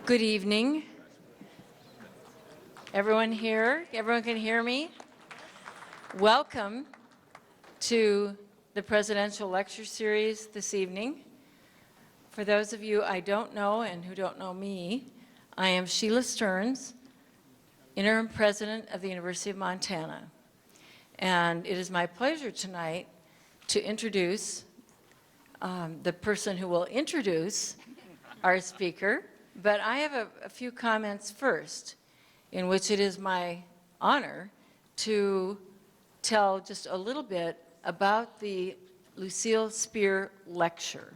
Good evening. Everyone here? Everyone can hear me? Welcome to the Presidential Lecture Series this evening. For those of you I don't know and who don't know me, I am Sheila Stearns, Interim President of the University of Montana. And it is my pleasure tonight to introduce the person who will introduce our speaker. But I have a few comments first, in which it is my honor to tell just a little bit about the Lucille Spear Lecture,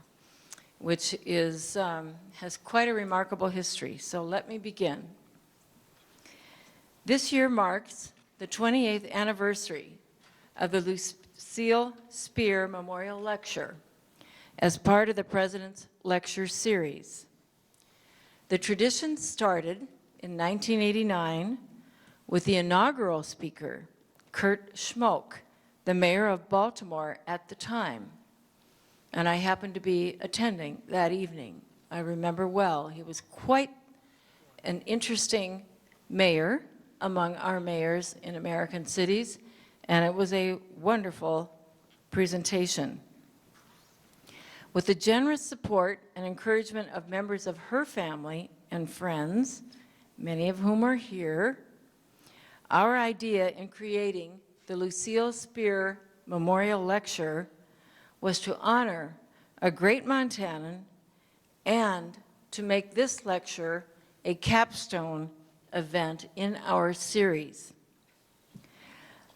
which is, has quite a remarkable history. So let me begin. This year marks the 28th anniversary of the Lucille Spear Memorial Lecture as part of the President's Lecture Series. The tradition started in 1989 with the inaugural speaker, Kurt Schmoke, the mayor of Baltimore at the time. And I happened to be attending that evening. I remember well. He was quite an interesting mayor among our mayors in American cities, and it was a wonderful presentation. With the generous support and encouragement of members of her family and friends, many of whom are here, our idea in creating the Lucille Spear Memorial Lecture was to honor a great Montanan and to make this lecture a capstone event in our series.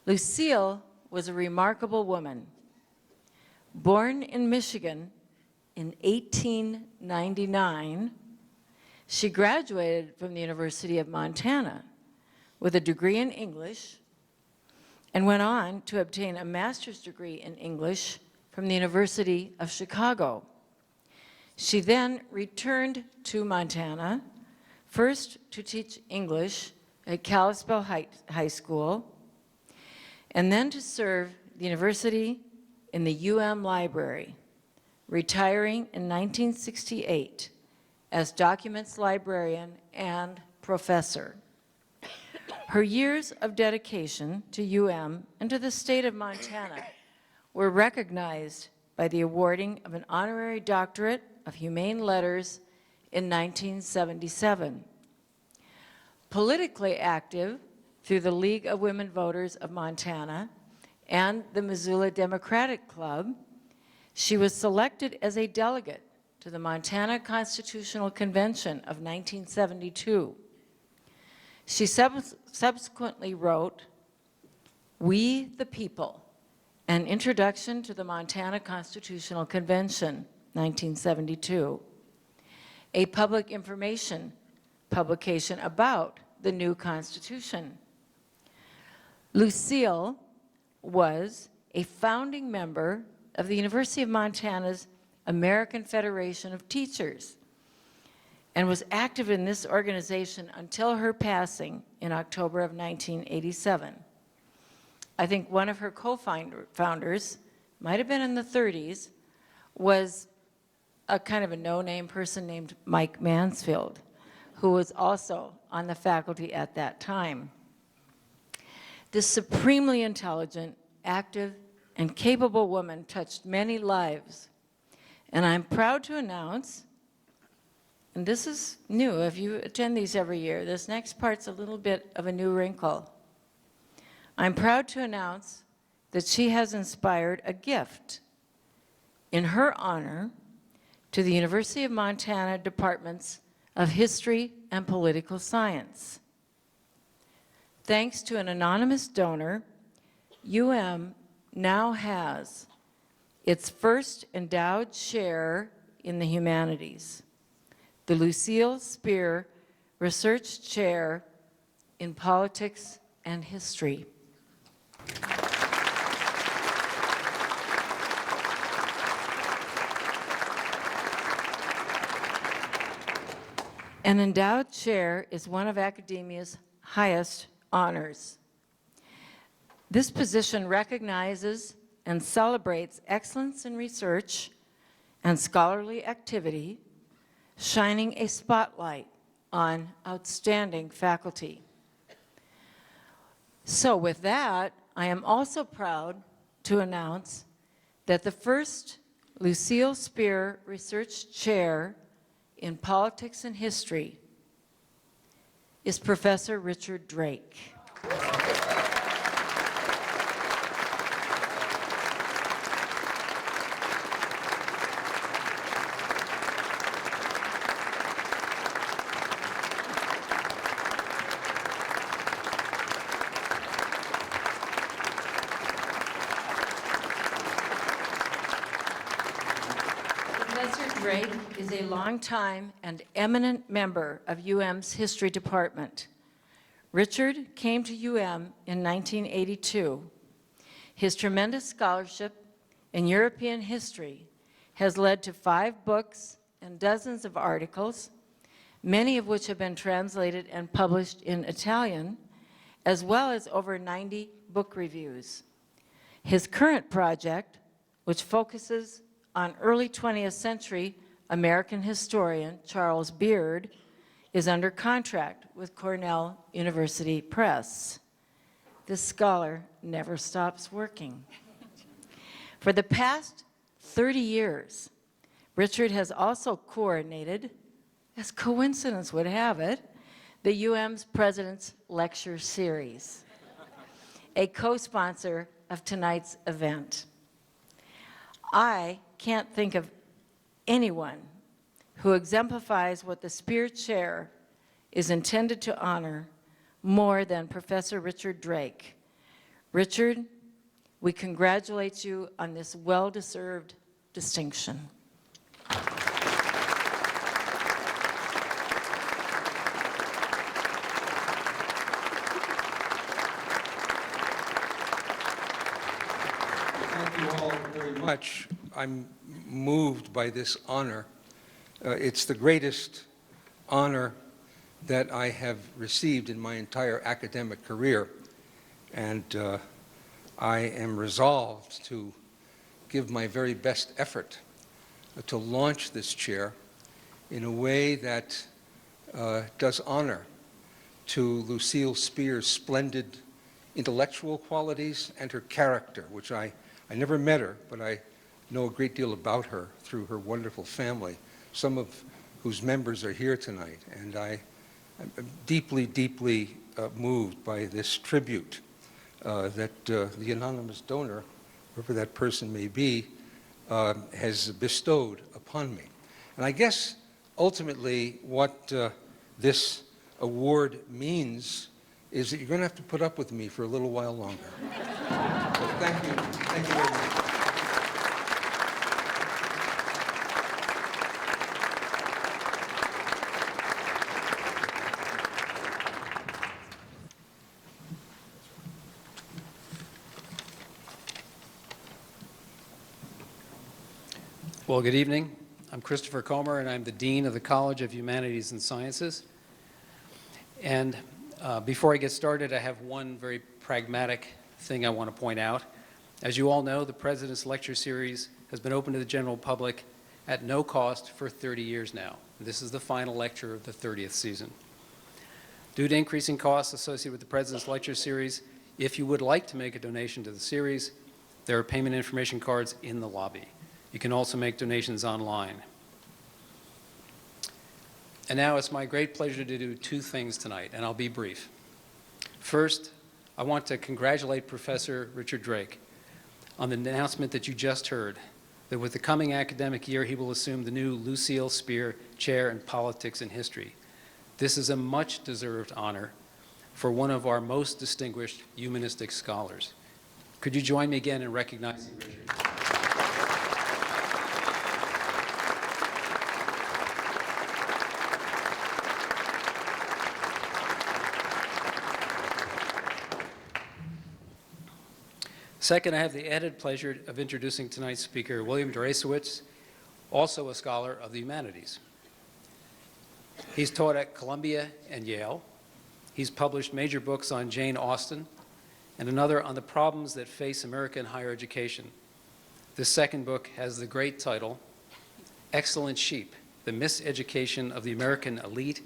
Lucille was a remarkable woman. Born in Michigan in 1899, she graduated from the University of Montana with a degree in English and went on to obtain a master's degree in English from the University of Chicago. She then returned to Montana, first to teach English at Kalispell High School, and then to serve the university in the Library, retiring in 1968 as documents librarian and professor. Her years of dedication to and to the state of Montana were recognized by the awarding of an honorary doctorate of humane letters in 1977. Politically active through the League of Women Voters of Montana and the Missoula Democratic Club, she was selected as a delegate to the Montana Constitutional Convention of 1972. She subsequently wrote We the People, an introduction to the Montana Constitutional Convention, 1972, a public information publication about the new Constitution. Lucille was a founding member of the University of Montana's American Federation of Teachers and was active in this organization until her passing in October of 1987. I think one of her co-founders, might have been in the 30s, was a kind of a no-name person named Mike Mansfield, who was also on the faculty at that time. This supremely intelligent, active, and capable woman touched many lives. And I'm proud to announce, and this is new, if you attend these every year, this next part's a little bit of a new wrinkle. I'm proud to announce that she has inspired a gift in her honor to the University of Montana Departments of History and Political Science. Thanks to an anonymous donor, now has its first endowed chair in the humanities, the Lucille Spear Research Chair in Politics and History. An endowed chair is one of academia's highest honors. This position recognizes and celebrates excellence in research and scholarly activity, shining a spotlight on outstanding faculty. So with that, I am also proud to announce that the first Lucille Spear Research Chair in Politics and History is Professor Richard Drake. Professor Drake is a longtime and eminent member of UM's History Department. Richard came to UM in 1982. His tremendous scholarship in European history has led to 5 books and dozens of articles, many of which have been translated and published in Italian, as well as over 90 book reviews. His current project, which focuses on early 20th century American historian Charles Beard, is under contract with Cornell University Press. This scholar never stops working. For the past 30 years, Richard has also coordinated, as coincidence would have it, the UM's President's Lecture Series, a co-sponsor of tonight's event. I can't think of anyone who exemplifies what the Spear Chair is intended to honor more than Professor Richard Drake. Richard, we congratulate you on this well-deserved distinction. Thank you all very much. I'm moved by this honor. It's the greatest honor that I have received in my entire academic career, and I am resolved to give my very best effort to launch this chair in a way that does honor to Lucille Spear's splendid intellectual qualities and her character, which I never met her, but I know a great deal about her through her wonderful family, some of whose members are here tonight. And I'm deeply, deeply moved by this tribute that the anonymous donor, whoever that person may be, has bestowed upon me. And I guess ultimately what this award means is that you're going to have to put up with me for a little while longer. So thank you. Thank you very much. Well, good evening. I'm Christopher Comer, and I'm the Dean of the College of Humanities and Sciences. And before I get started, I have one very pragmatic thing I want to point out. As you all know, the President's Lecture Series has been open to the general public at no cost for 30 years now. This is the final lecture of the 30th season. Due to increasing costs associated with the President's Lecture Series, if you would like to make a donation to the series, there are payment information cards in the lobby. You can also make donations online. And now it's my great pleasure to do 2 things tonight, and I'll be brief. First, I want to congratulate Professor Richard Drake on the announcement that you just heard, that with the coming academic year, he will assume the new Lucille Spear Chair in Politics and History. This is a much-deserved honor for one of our most distinguished humanistic scholars. Could you join me again in recognizing Richard? Second, I have the added pleasure of introducing tonight's speaker, William Deresiewicz, also a scholar of the humanities. He's taught at Columbia and Yale. He's published major books on Jane Austen and another on the problems that face American higher education. This second book has the great title, Excellent Sheep, The Miseducation of the American Elite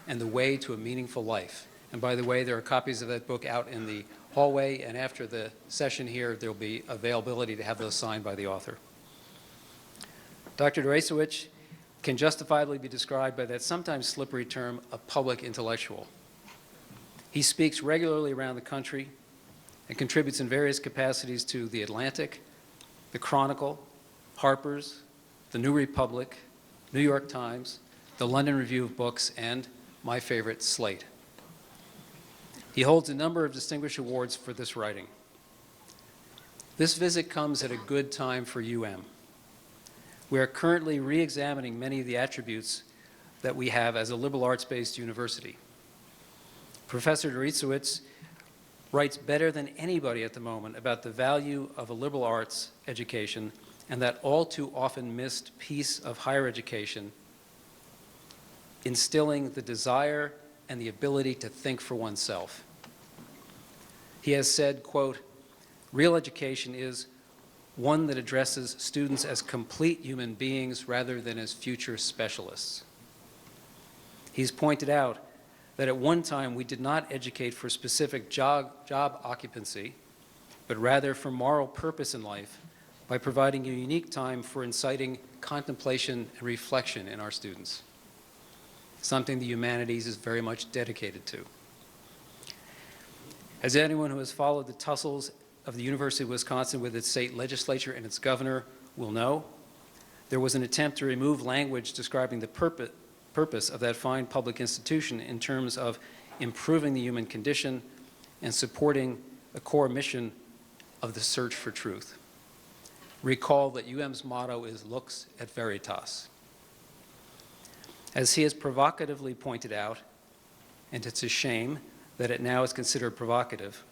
and the Way to a Meaningful Life. And by the way, there are copies of that book out in the hallway, and after the session here, there'll be availability to have those signed by the author. Dr. Deresiewicz can justifiably be described by that sometimes slippery term, a public intellectual. He speaks regularly around the country and contributes in various capacities to The Atlantic, The Chronicle, Harper's, The New Republic, New York Times, the London Review of Books, and my favorite, Slate. He holds a number of distinguished awards for this writing. This visit comes at a good time for UM. We are currently re-examining many of the attributes that we have as a liberal arts-based university. Professor Deresiewicz writes better than anybody at the moment about the value of a liberal arts education and that all too often missed piece of higher education, instilling the desire and the ability to think for oneself. He has said, quote, "Real education is one that addresses students as complete human beings rather than as future specialists." He's pointed out that at one time we did not educate for specific job occupancy, but rather for moral purpose in life by providing a unique time for inciting contemplation and reflection in our students, something the humanities is very much dedicated to. As anyone who has followed the tussles of the University of Wisconsin with its state legislature and its governor will know, there was an attempt to remove language describing the purpose of that fine public institution in terms of improving the human condition and supporting the core mission of the search for truth. Recall that UM's motto is Lux et Veritas. As he has provocatively pointed out, and it's a shame that it now is considered provocative,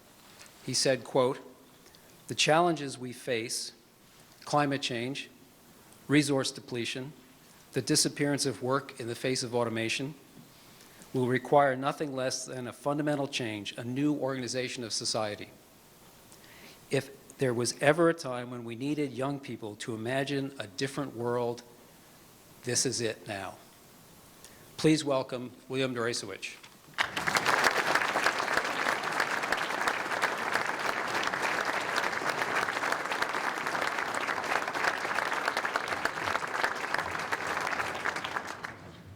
he said, quote, "The challenges we face, climate change, resource depletion, the disappearance of work in the face of automation, will require nothing less than a fundamental change, a new organization of society. If there was ever a time when we needed young people to imagine a different world, this is it now." Please welcome William Deresiewicz.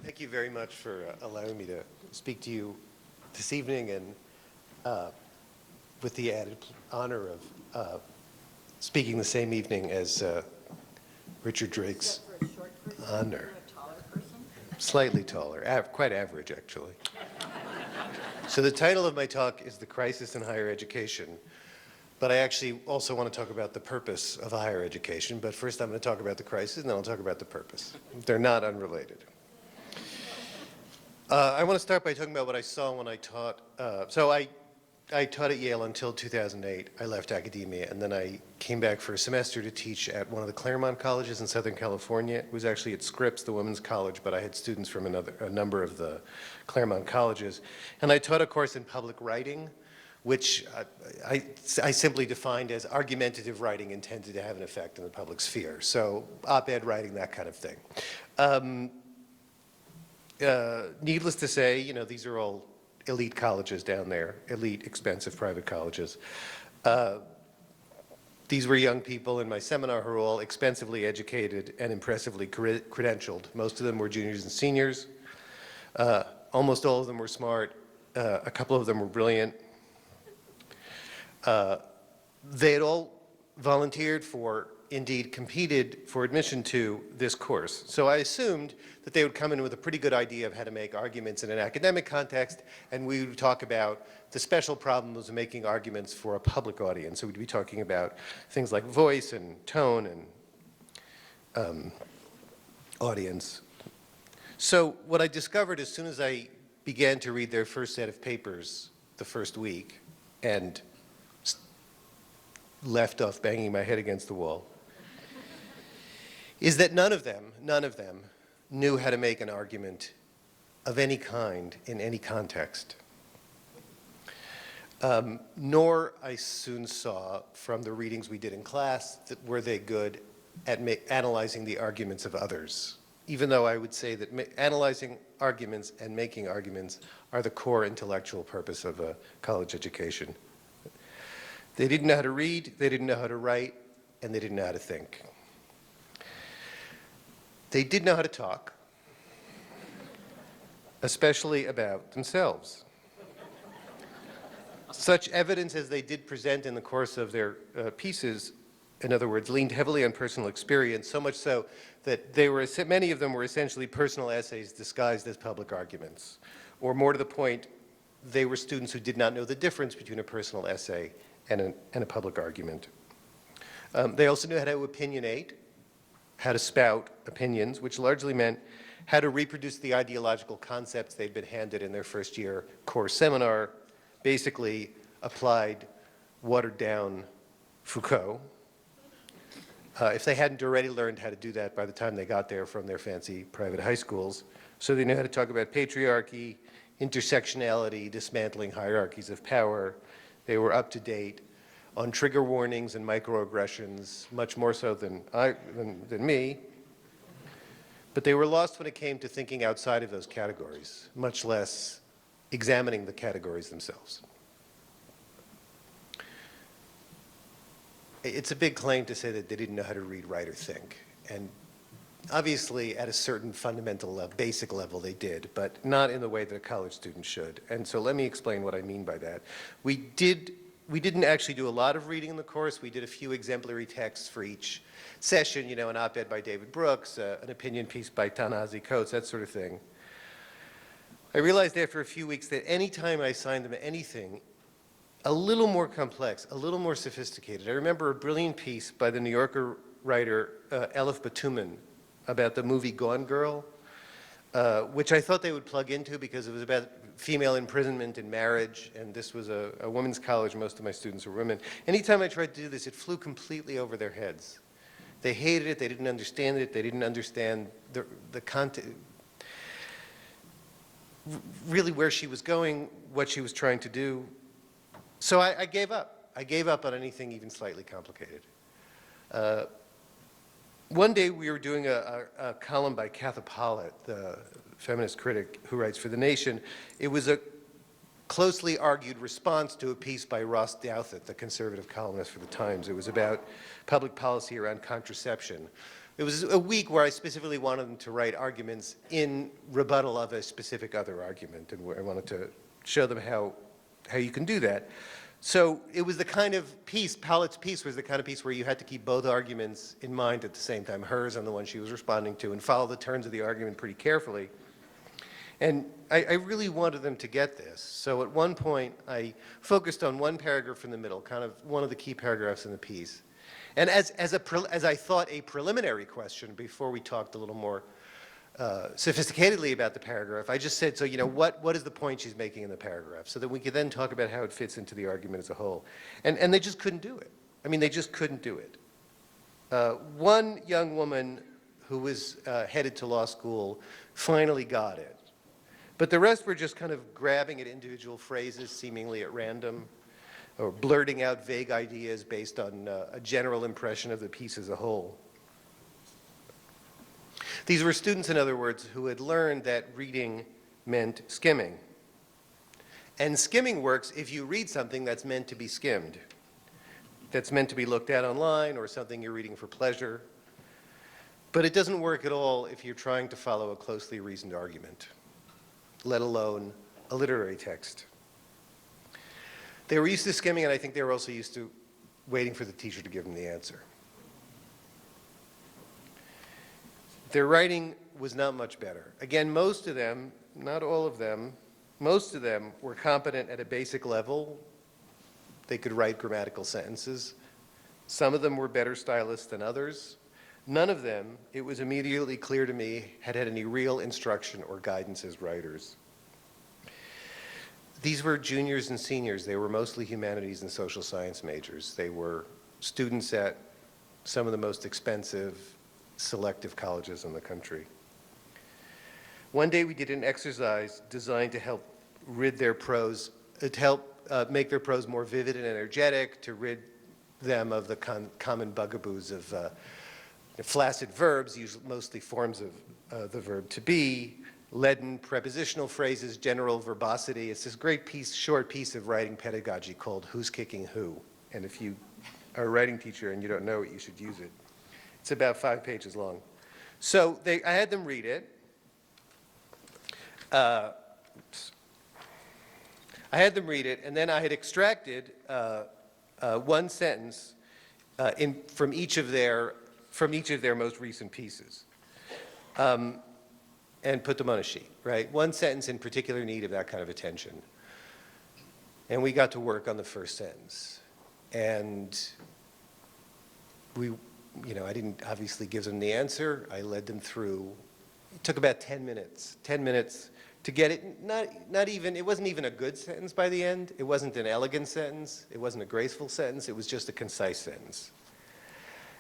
Thank you very much for allowing me to speak to you this evening, and with the added honor of speaking the same evening as Richard Drake's honor. Slightly taller, quite average actually. So the title of my talk is The Crisis in Higher Education, but I actually also want to talk about the purpose of higher education. But first I'm going to talk about the crisis, and then I'll talk about the purpose. They're not unrelated. I want to start by talking about what I saw when I taught. I taught at Yale until 2008. I left academia, and then I came back for a semester to teach at one of the Claremont colleges in Southern California. It was actually at Scripps, the women's college, but I had students from a number of the Claremont colleges. And I taught a course in public writing, which I simply defined as argumentative writing intended to have an effect in the public sphere. So op-ed writing, that kind of thing. Needless to say, you know, these are all elite colleges down there, elite, expensive private colleges. These were young people in my seminar who were all expensively educated and impressively credentialed. Most of them were juniors and seniors. Almost all of them were smart. A couple of them were brilliant. They had all volunteered for, indeed competed for admission to this course. So I assumed that they would come in with a pretty good idea of how to make arguments in an academic context, and we would talk about the special problems of making arguments for a public audience. So we'd be talking about things like voice and tone and audience. So what I discovered as soon as I began to read their first set of papers the first week and left off banging my head against the wall, is that none of them knew how to make an argument of any kind in any context. Nor, I soon saw from the readings we did in class, that were they good at analyzing the arguments of others. even though I would say that analyzing arguments and making arguments are the core intellectual purpose of a college education. They didn't know how to read, they didn't know how to write, and they didn't know how to think. They did know how to talk, especially about themselves. Such evidence as they did present in the course of their pieces, in other words, leaned heavily on personal experience, so much so that many of them were essentially personal essays disguised as public arguments. Or more to the point, they were students who did not know the difference between a personal essay and a public argument. They also knew how to opinionate, how to spout opinions, which largely meant how to reproduce the ideological concepts they'd been handed in their first year course seminar, basically applied, watered down Foucault. If they hadn't already learned how to do that by the time they got there from their fancy private high schools. So they knew how to talk about patriarchy, intersectionality, dismantling hierarchies of power. They were up to date on trigger warnings and microaggressions, much more so than me. But they were lost when it came to thinking outside of those categories, much less examining the categories themselves. It's a big claim to say that they didn't know how to read, write, or think. And obviously, at a certain fundamental, basic level, they did, but not in the way that a college student should. And so let me explain what I mean by that. We didn't actually do a lot of reading in the course. We did a few exemplary texts for each session, you know, an op-ed by David Brooks, an opinion piece by Ta-Nehisi Coates, that sort of thing. I realized after a few weeks that any time I assigned them anything a little more complex, a little more sophisticated. I remember a brilliant piece by the New Yorker writer Elif Batuman about the movie Gone Girl, which I thought they would plug into because it was about female imprisonment and marriage, and this was a women's college. Most of my students were women. Anytime I tried to do this, it flew completely over their heads. They hated it, they didn't understand it, they didn't understand the content, really where she was going, what she was trying to do. So I gave up. I gave up on anything even slightly complicated. One day we were doing a column by Katha Pollitt, the feminist critic who writes for The Nation. It was a closely argued response to a piece by Ross Douthat, the conservative columnist for The Times. It was about public policy around contraception. It was a week where I specifically wanted them to write arguments in rebuttal of a specific other argument, and where I wanted to show them how you can do that. So it was the kind of piece, Pollitt's piece was the kind of piece where you had to keep both arguments in mind at the same time, hers and the one she was responding to, and follow the turns of the argument pretty carefully. And I really wanted them to get this. So at one point, I focused on one paragraph in the middle, kind of one of the key paragraphs in the piece. And as I thought a preliminary question before we talked a little more sophisticatedly about the paragraph, I just said, so, you know, what is the point she's making in the paragraph? So that we could then talk about how it fits into the argument as a whole. And they just couldn't do it. I mean, they just couldn't do it. One young woman who was headed to law school finally got it. But the rest were just kind of grabbing at individual phrases, seemingly at random, or blurting out vague ideas based on a general impression of the piece as a whole. These were students, in other words, who had learned that reading meant skimming. And skimming works if you read something that's meant to be skimmed, that's meant to be looked at online or something you're reading for pleasure. But it doesn't work at all if you're trying to follow a closely reasoned argument, let alone a literary text. They were used to skimming, and I think they were also used to waiting for the teacher to give them the answer. Their writing was not much better. Again, most of them, not all of them, most of them were competent at a basic level. They could write grammatical sentences. Some of them were better stylists than others. None of them, it was immediately clear to me, had had any real instruction or guidance as writers. These were juniors and seniors. They were mostly humanities and social science majors. They were students at some of the most expensive, selective colleges in the country. One day we did an exercise designed to help rid their prose, to help make their prose more vivid and energetic, to rid them of the common bugaboos of flaccid verbs, usually mostly forms of the verb to be, leaden prepositional phrases, general verbosity. It's this great piece, short piece of writing pedagogy called Who's Kicking Who? And if you are a writing teacher and you don't know it, you should use it. It's about 5 pages long. So I had them read it. I had them read it, and then I had extracted one sentence from each of their most recent pieces, and put them on a sheet. Right, one sentence in particular need of that kind of attention, and we got to work on the first sentence, and I didn't obviously give them the answer. I led them through. It took about 10 minutes. 10 minutes. To get it, not even, it wasn't even a good sentence by the end. It wasn't an elegant sentence. It wasn't a graceful sentence. It was just a concise sentence.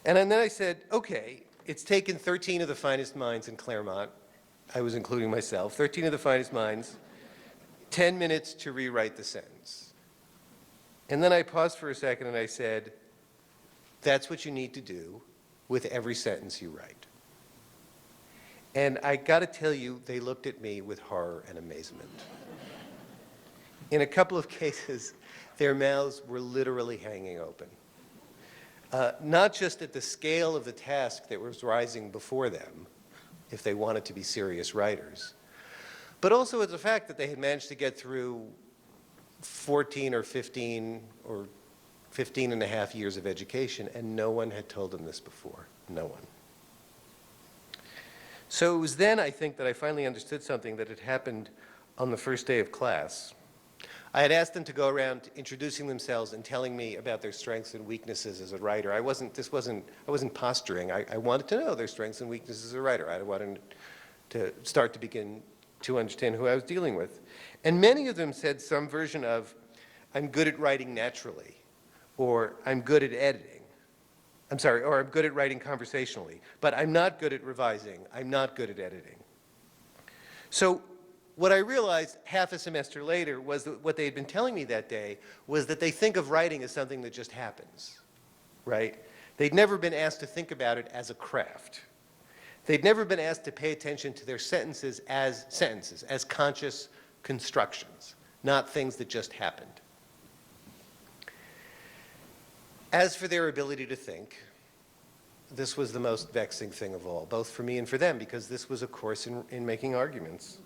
And then I said, okay, it's taken 13 of the finest minds in Claremont. I was including myself. 13 of the finest minds, 10 minutes to rewrite the sentence. And then I paused for a second and I said, that's what you need to do with every sentence you write. And I got to tell you, they looked at me with horror and amazement. In a couple of cases, their mouths were literally hanging open. Not just at the scale of the task that was rising before them, if they wanted to be serious writers, but also at the fact that they had managed to get through 14 or 15 or 15 and a half years of education, and no one had told them this before. No one. So it was then, I think, that I finally understood something that had happened on the first day of class. I had asked them to go around introducing themselves and telling me about their strengths and weaknesses as a writer. I wasn't posturing. I wanted to know their strengths and weaknesses as a writer. I wanted to start to begin to understand who I was dealing with. And many of them said some version of, I'm good at writing naturally, or I'm good at editing. Or I'm good at writing conversationally, but I'm not good at revising. I'm not good at editing. So what I realized half a semester later was that what they had been telling me that day was that they think of writing as something that just happens, right? They'd never been asked to think about it as a craft. They'd never been asked to pay attention to their sentences, as conscious constructions, not things that just happened. As for their ability to think, this was the most vexing thing of all, both for me and for them, because this was a course in making arguments.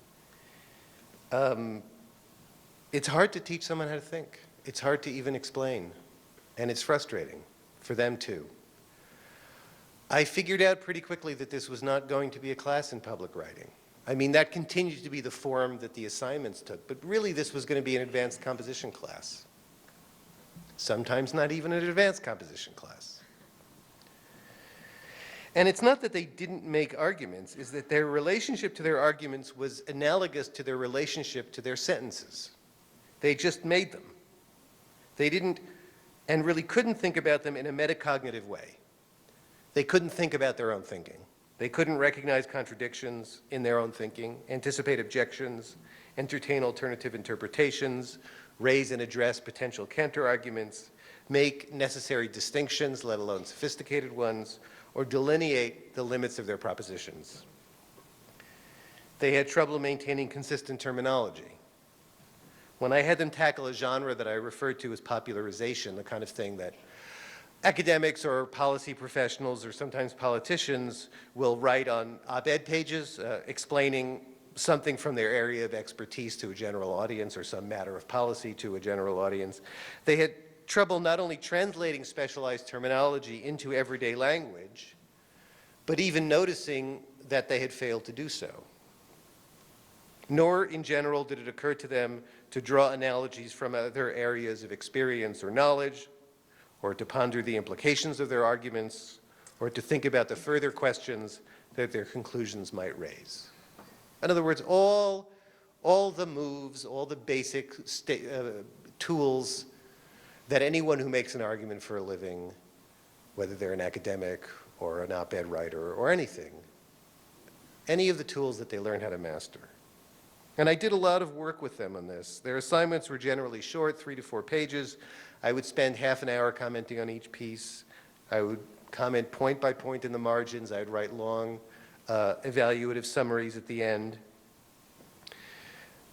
It's hard to teach someone how to think. It's hard to even explain, and it's frustrating for them too. I figured out pretty quickly that this was not going to be a class in public writing. I mean, that continued to be the form that the assignments took, but really this was going to be an advanced composition class. Sometimes not even an advanced composition class. And it's not that they didn't make arguments, it's that their relationship to their arguments was analogous to their relationship to their sentences. They just made them. They didn't, and really couldn't think about them in a metacognitive way. They couldn't think about their own thinking. They couldn't recognize contradictions in their own thinking, anticipate objections, entertain alternative interpretations, raise and address potential counterarguments, make necessary distinctions, let alone sophisticated ones, or delineate the limits of their propositions. They had trouble maintaining consistent terminology. When I had them tackle a genre that I referred to as popularization, the kind of thing that academics or policy professionals or sometimes politicians will write on op-ed pages explaining something from their area of expertise to a general audience or some matter of policy to a general audience. They had trouble not only translating specialized terminology into everyday language, but even noticing that they had failed to do so. Nor, in general, did it occur to them to draw analogies from other areas of experience or knowledge, or to ponder the implications of their arguments, or to think about the further questions that their conclusions might raise. In other words, all the moves, all the basic tools that anyone who makes an argument for a living, whether they're an academic or an op-ed writer or anything, any of the tools that they learn how to master. And I did a lot of work with them on this. Their assignments were generally short, 3 to 4 pages. I would spend half an hour commenting on each piece. I would comment point by point in the margins. I'd write long evaluative summaries at the end.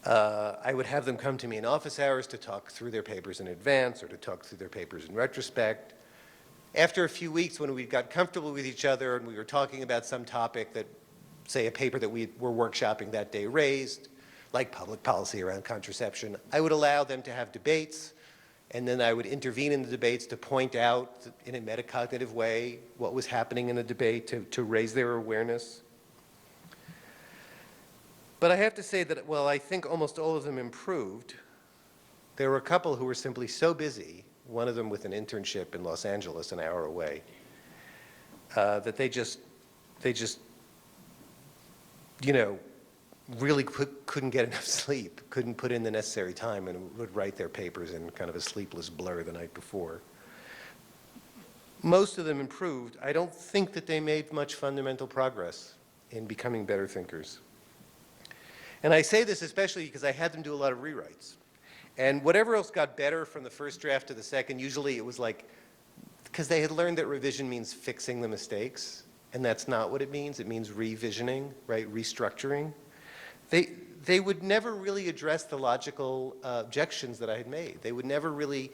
I would have them come to me in office hours to talk through their papers in advance or to talk through their papers in retrospect. After a few weeks, when we got comfortable with each other and we were talking about some topic that, say, a paper that we were workshopping that day raised, like public policy around contraception, I would allow them to have debates, and then I would intervene in the debates to point out in a metacognitive way what was happening in the debate to raise their awareness. But I have to say that, well, I think almost all of them improved. There were a couple who were simply so busy, one of them with an internship in Los Angeles, an hour away, that they just, you know, really couldn't get enough sleep, couldn't put in the necessary time, and would write their papers in kind of a sleepless blur the night before. Most of them improved. I don't think that they made much fundamental progress in becoming better thinkers. And I say this especially because I had them do a lot of rewrites. And whatever else got better from the first draft to the second, usually it was like, because they had learned that revision means fixing the mistakes, and that's not what it means. It means revisioning, right, restructuring. They would never really address the logical objections that I had made. They would never really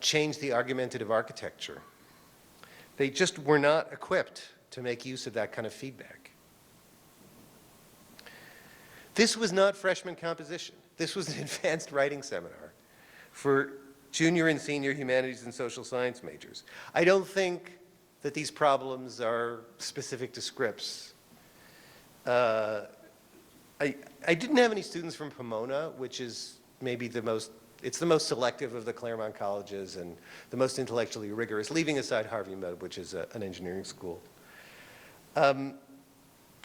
change the argumentative architecture. They just were not equipped to make use of that kind of feedback. This was not freshman composition. This was an advanced writing seminar for junior and senior humanities and social science majors. I don't think that these problems are specific to Scripps. I didn't have any students from Pomona, which is maybe it's the most selective of the Claremont colleges and the most intellectually rigorous, leaving aside Harvey Mudd, which is an engineering school.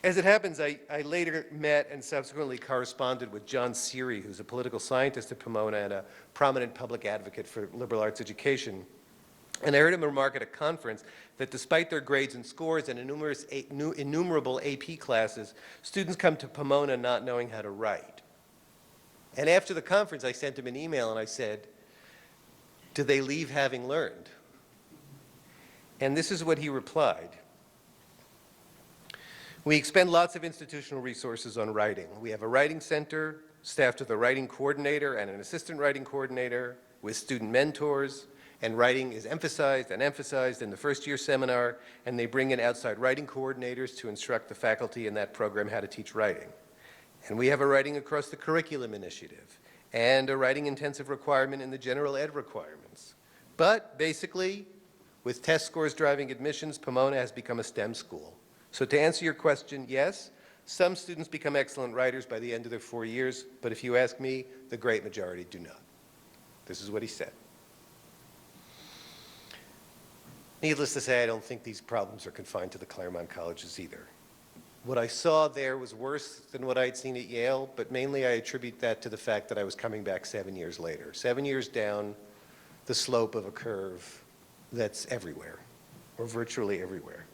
As it happens, I later met and subsequently corresponded with John Seary, who's a political scientist at Pomona and a prominent public advocate for liberal arts education. And I heard him remark at a conference that despite their grades and scores and innumerable AP classes, students come to Pomona not knowing how to write. And after the conference, I sent him an email and I said, "Do they leave having learned?" And this is what he replied. "We expend lots of institutional resources on writing. We have a writing center staffed with a writing coordinator and an assistant writing coordinator with student mentors, and writing is emphasized in the first year seminar, and they bring in outside writing coordinators to instruct the faculty in that program how to teach writing. And we have a writing across the curriculum initiative and a writing intensive requirement in the general ed requirements. But basically, with test scores driving admissions, Pomona has become a STEM school. So to answer your question, yes, some students become excellent writers by the end of their 4 years, but if you ask me, the great majority do not." This is what he said. Needless to say, I don't think these problems are confined to the Claremont colleges either. What I saw there was worse than what I'd seen at Yale, but mainly I attribute that to the fact that I was coming back 7 years later, 7 years down the slope of a curve that's everywhere, or virtually everywhere.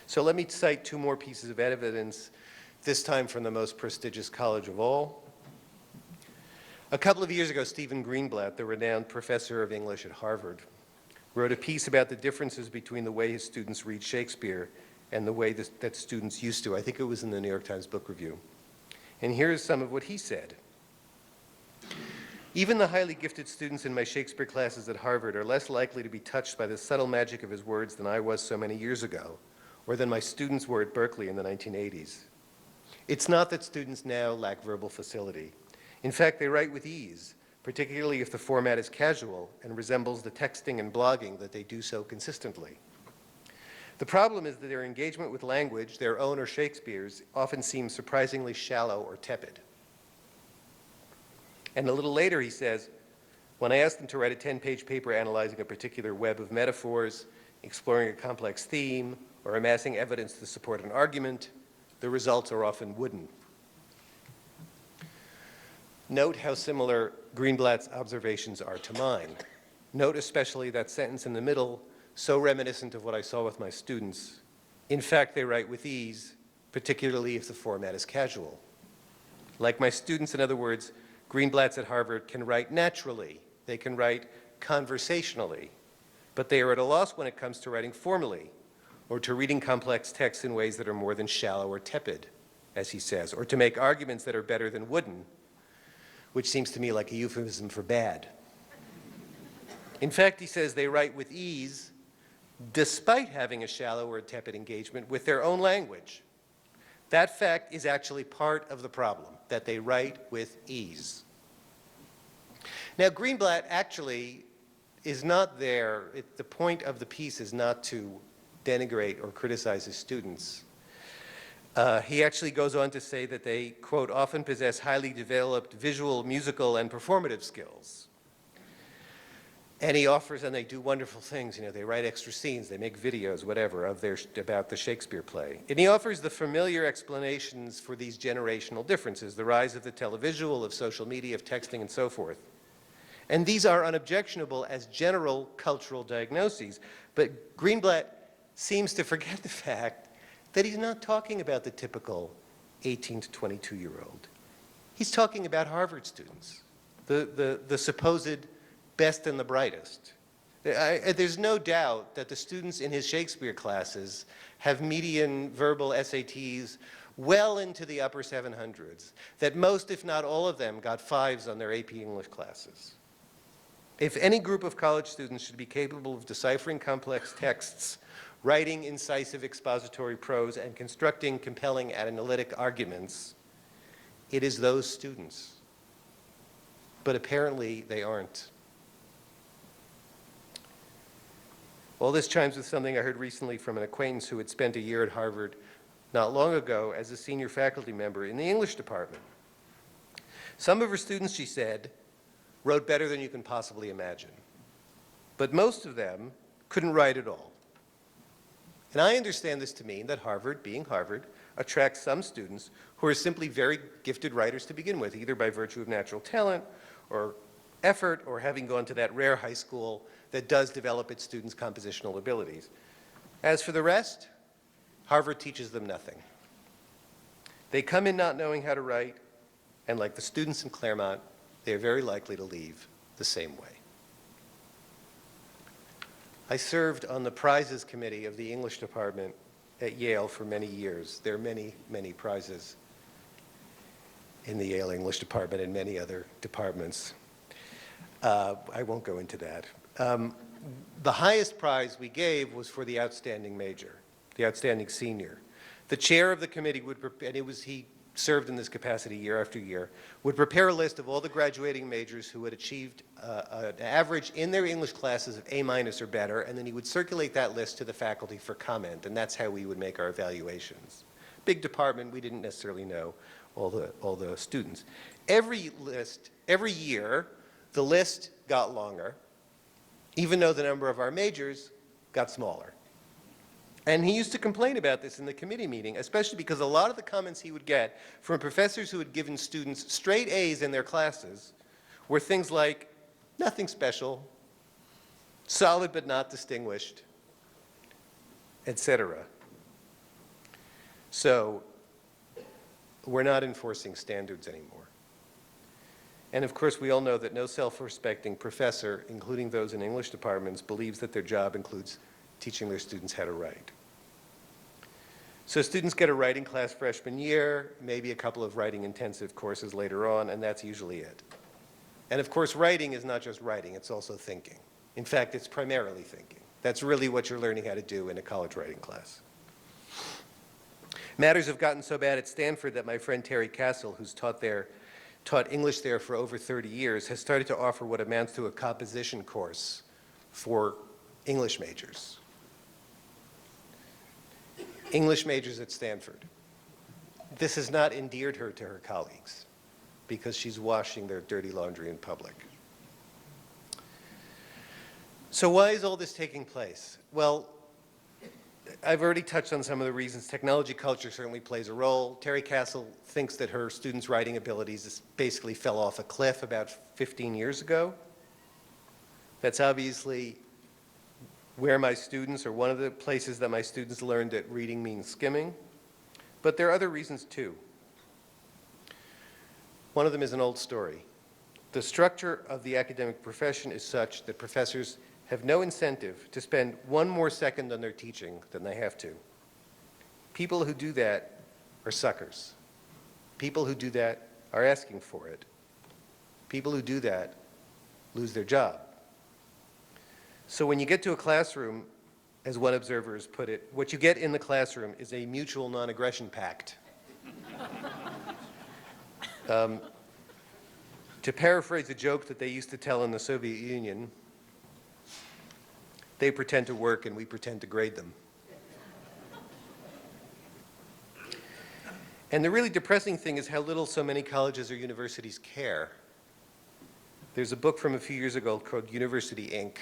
So let me cite two more pieces of evidence, this time from the most prestigious college of all. A couple of years ago, Stephen Greenblatt, the renowned professor of English at Harvard, wrote a piece about the differences between the way his students read Shakespeare and the way that students used to. I think it was in the New York Times Book Review. And here's some of what he said. "Even the highly gifted students in my Shakespeare classes at Harvard are less likely to be touched by the subtle magic of his words than I was so many years ago, or than my students were at Berkeley in the 1980s. It's not that students now lack verbal facility. In fact, they write with ease, particularly if the format is casual and resembles the texting and blogging that they do so consistently. The problem is that their engagement with language, their own or Shakespeare's, often seems surprisingly shallow or tepid." And a little later he says, "When I ask them to write a 10-page paper analyzing a particular web of metaphors, exploring a complex theme, or amassing evidence to support an argument, the results are often wooden." Note how similar Greenblatt's observations are to mine. Note especially that sentence in the middle, so reminiscent of what I saw with my students. In fact, they write with ease, particularly if the format is casual. Like my students, in other words, Greenblatts at Harvard can write naturally. They can write conversationally. but they are at a loss when it comes to writing formally, or to reading complex texts in ways that are more than shallow or tepid, as he says, or to make arguments that are better than wooden, which seems to me like a euphemism for bad. In fact, he says they write with ease, despite having a shallow or tepid engagement with their own language. That fact is actually part of the problem, that they write with ease. Now, Greenblatt actually is not there. The point of the piece is not to denigrate or criticize his students. He actually goes on to say that they, quote, often possess highly developed visual, musical, and performative skills. And he offers, and they do wonderful things. You know, they write extra scenes, they make videos, whatever, about the Shakespeare play. And he offers the familiar explanations for these generational differences, the rise of the televisual, of social media, of texting, and so forth. And these are unobjectionable as general cultural diagnoses. But Greenblatt seems to forget the fact that he's not talking about the typical 18 to 22-year-old. He's talking about Harvard students, the supposed best and the brightest. There's no doubt that the students in his Shakespeare classes have median verbal SATs well into the upper 700s, that most, if not all of them, got 5s on their AP English classes. If any group of college students should be capable of deciphering complex texts, writing incisive expository prose, and constructing compelling analytic arguments, it is those students. But apparently they aren't. All this chimes with something I heard recently from an acquaintance who had spent a year at Harvard not long ago as a senior faculty member in the English department. Some of her students, she said, wrote better than you can possibly imagine. But most of them couldn't write at all. And I understand this to mean that Harvard, being Harvard, attracts some students who are simply very gifted writers to begin with, either by virtue of natural talent or effort or having gone to that rare high school that does develop its students' compositional abilities. As for the rest, Harvard teaches them nothing. They come in not knowing how to write, and like the students in Claremont, they are very likely to leave the same way. I served on the prizes committee of the English department at Yale for many years. There are many, many prizes in the Yale English department and many other departments. I won't go into that. The highest prize we gave was for the outstanding major, the outstanding senior. The chair of the committee would, and he served in this capacity year after year, would prepare a list of all the graduating majors who had achieved an average in their English classes of A- or better, and then he would circulate that list to the faculty for comment, and that's how we would make our evaluations. Big department, we didn't necessarily know all the students. Every year, the list got longer, even though the number of our majors got smaller. And he used to complain about this in the committee meeting, especially because a lot of the comments he would get from professors who had given students straight A's in their classes were things like, nothing special, solid but not distinguished, etc. So we're not enforcing standards anymore. And of course, we all know that no self-respecting professor, including those in English departments, believes that their job includes teaching their students how to write. So students get a writing class freshman year, maybe a couple of writing intensive courses later on, and that's usually it. And of course, writing is not just writing, it's also thinking. In fact, it's primarily thinking. That's really what you're learning how to do in a college writing class. Matters have gotten so bad at Stanford that my friend Terry Castle, who's taught English there for over 30 years, has started to offer what amounts to a composition course for English majors. English majors at Stanford. This has not endeared her to her colleagues because she's washing their dirty laundry in public. So why is all this taking place? Well, I've already touched on some of the reasons. Technology culture certainly plays a role. Terry Castle thinks that her students' writing abilities basically fell off a cliff about 15 years ago. That's obviously where my students, or one of the places that my students learned that reading means skimming. But there are other reasons too. One of them is an old story. The structure of the academic profession is such that professors have no incentive to spend one more second on their teaching than they have to. People who do that are suckers. People who do that are asking for it. People who do that lose their job. So when you get to a classroom, as one observer has put it, what you get in the classroom is a mutual non-aggression pact. To paraphrase a joke that they used to tell in the Soviet Union, they pretend to work and we pretend to grade them. And the really depressing thing is how little so many colleges or universities care. There's a book from a few years ago called University Inc.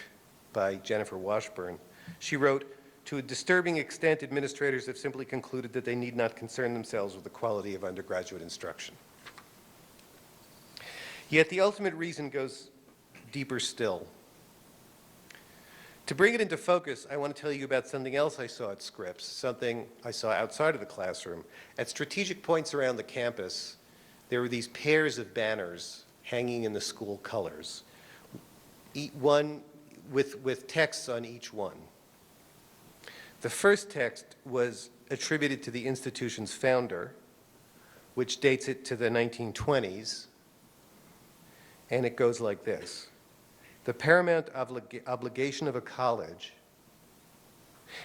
by Jennifer Washburn. She wrote, "To a disturbing extent, administrators have simply concluded that they need not concern themselves with the quality of undergraduate instruction." Yet the ultimate reason goes deeper still. To bring it into focus, I want to tell you about something else I saw at Scripps, something I saw outside of the classroom. At strategic points around the campus, there were these pairs of banners hanging in the school colors, one with texts on each one. The first text was attributed to the institution's founder, which dates it to the 1920s, and it goes like this. The paramount obligation of a college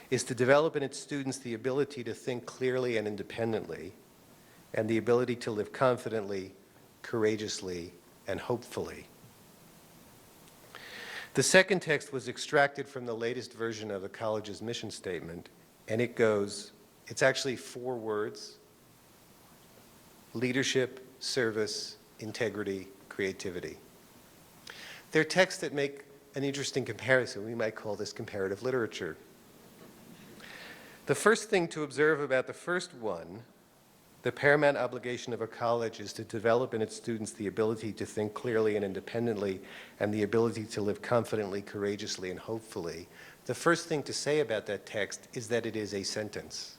is to develop in its students the ability to think clearly and independently, and the ability to live confidently, courageously, and hopefully. The second text was extracted from the latest version of the college's mission statement, and it goes, it's actually 4 words: leadership, service, integrity, creativity. They're texts that make an interesting comparison. We might call this comparative literature. The first thing to observe about the first one, the paramount obligation of a college is to develop in its students the ability to think clearly and independently, and the ability to live confidently, courageously, and hopefully. The first thing to say about that text is that it is a sentence.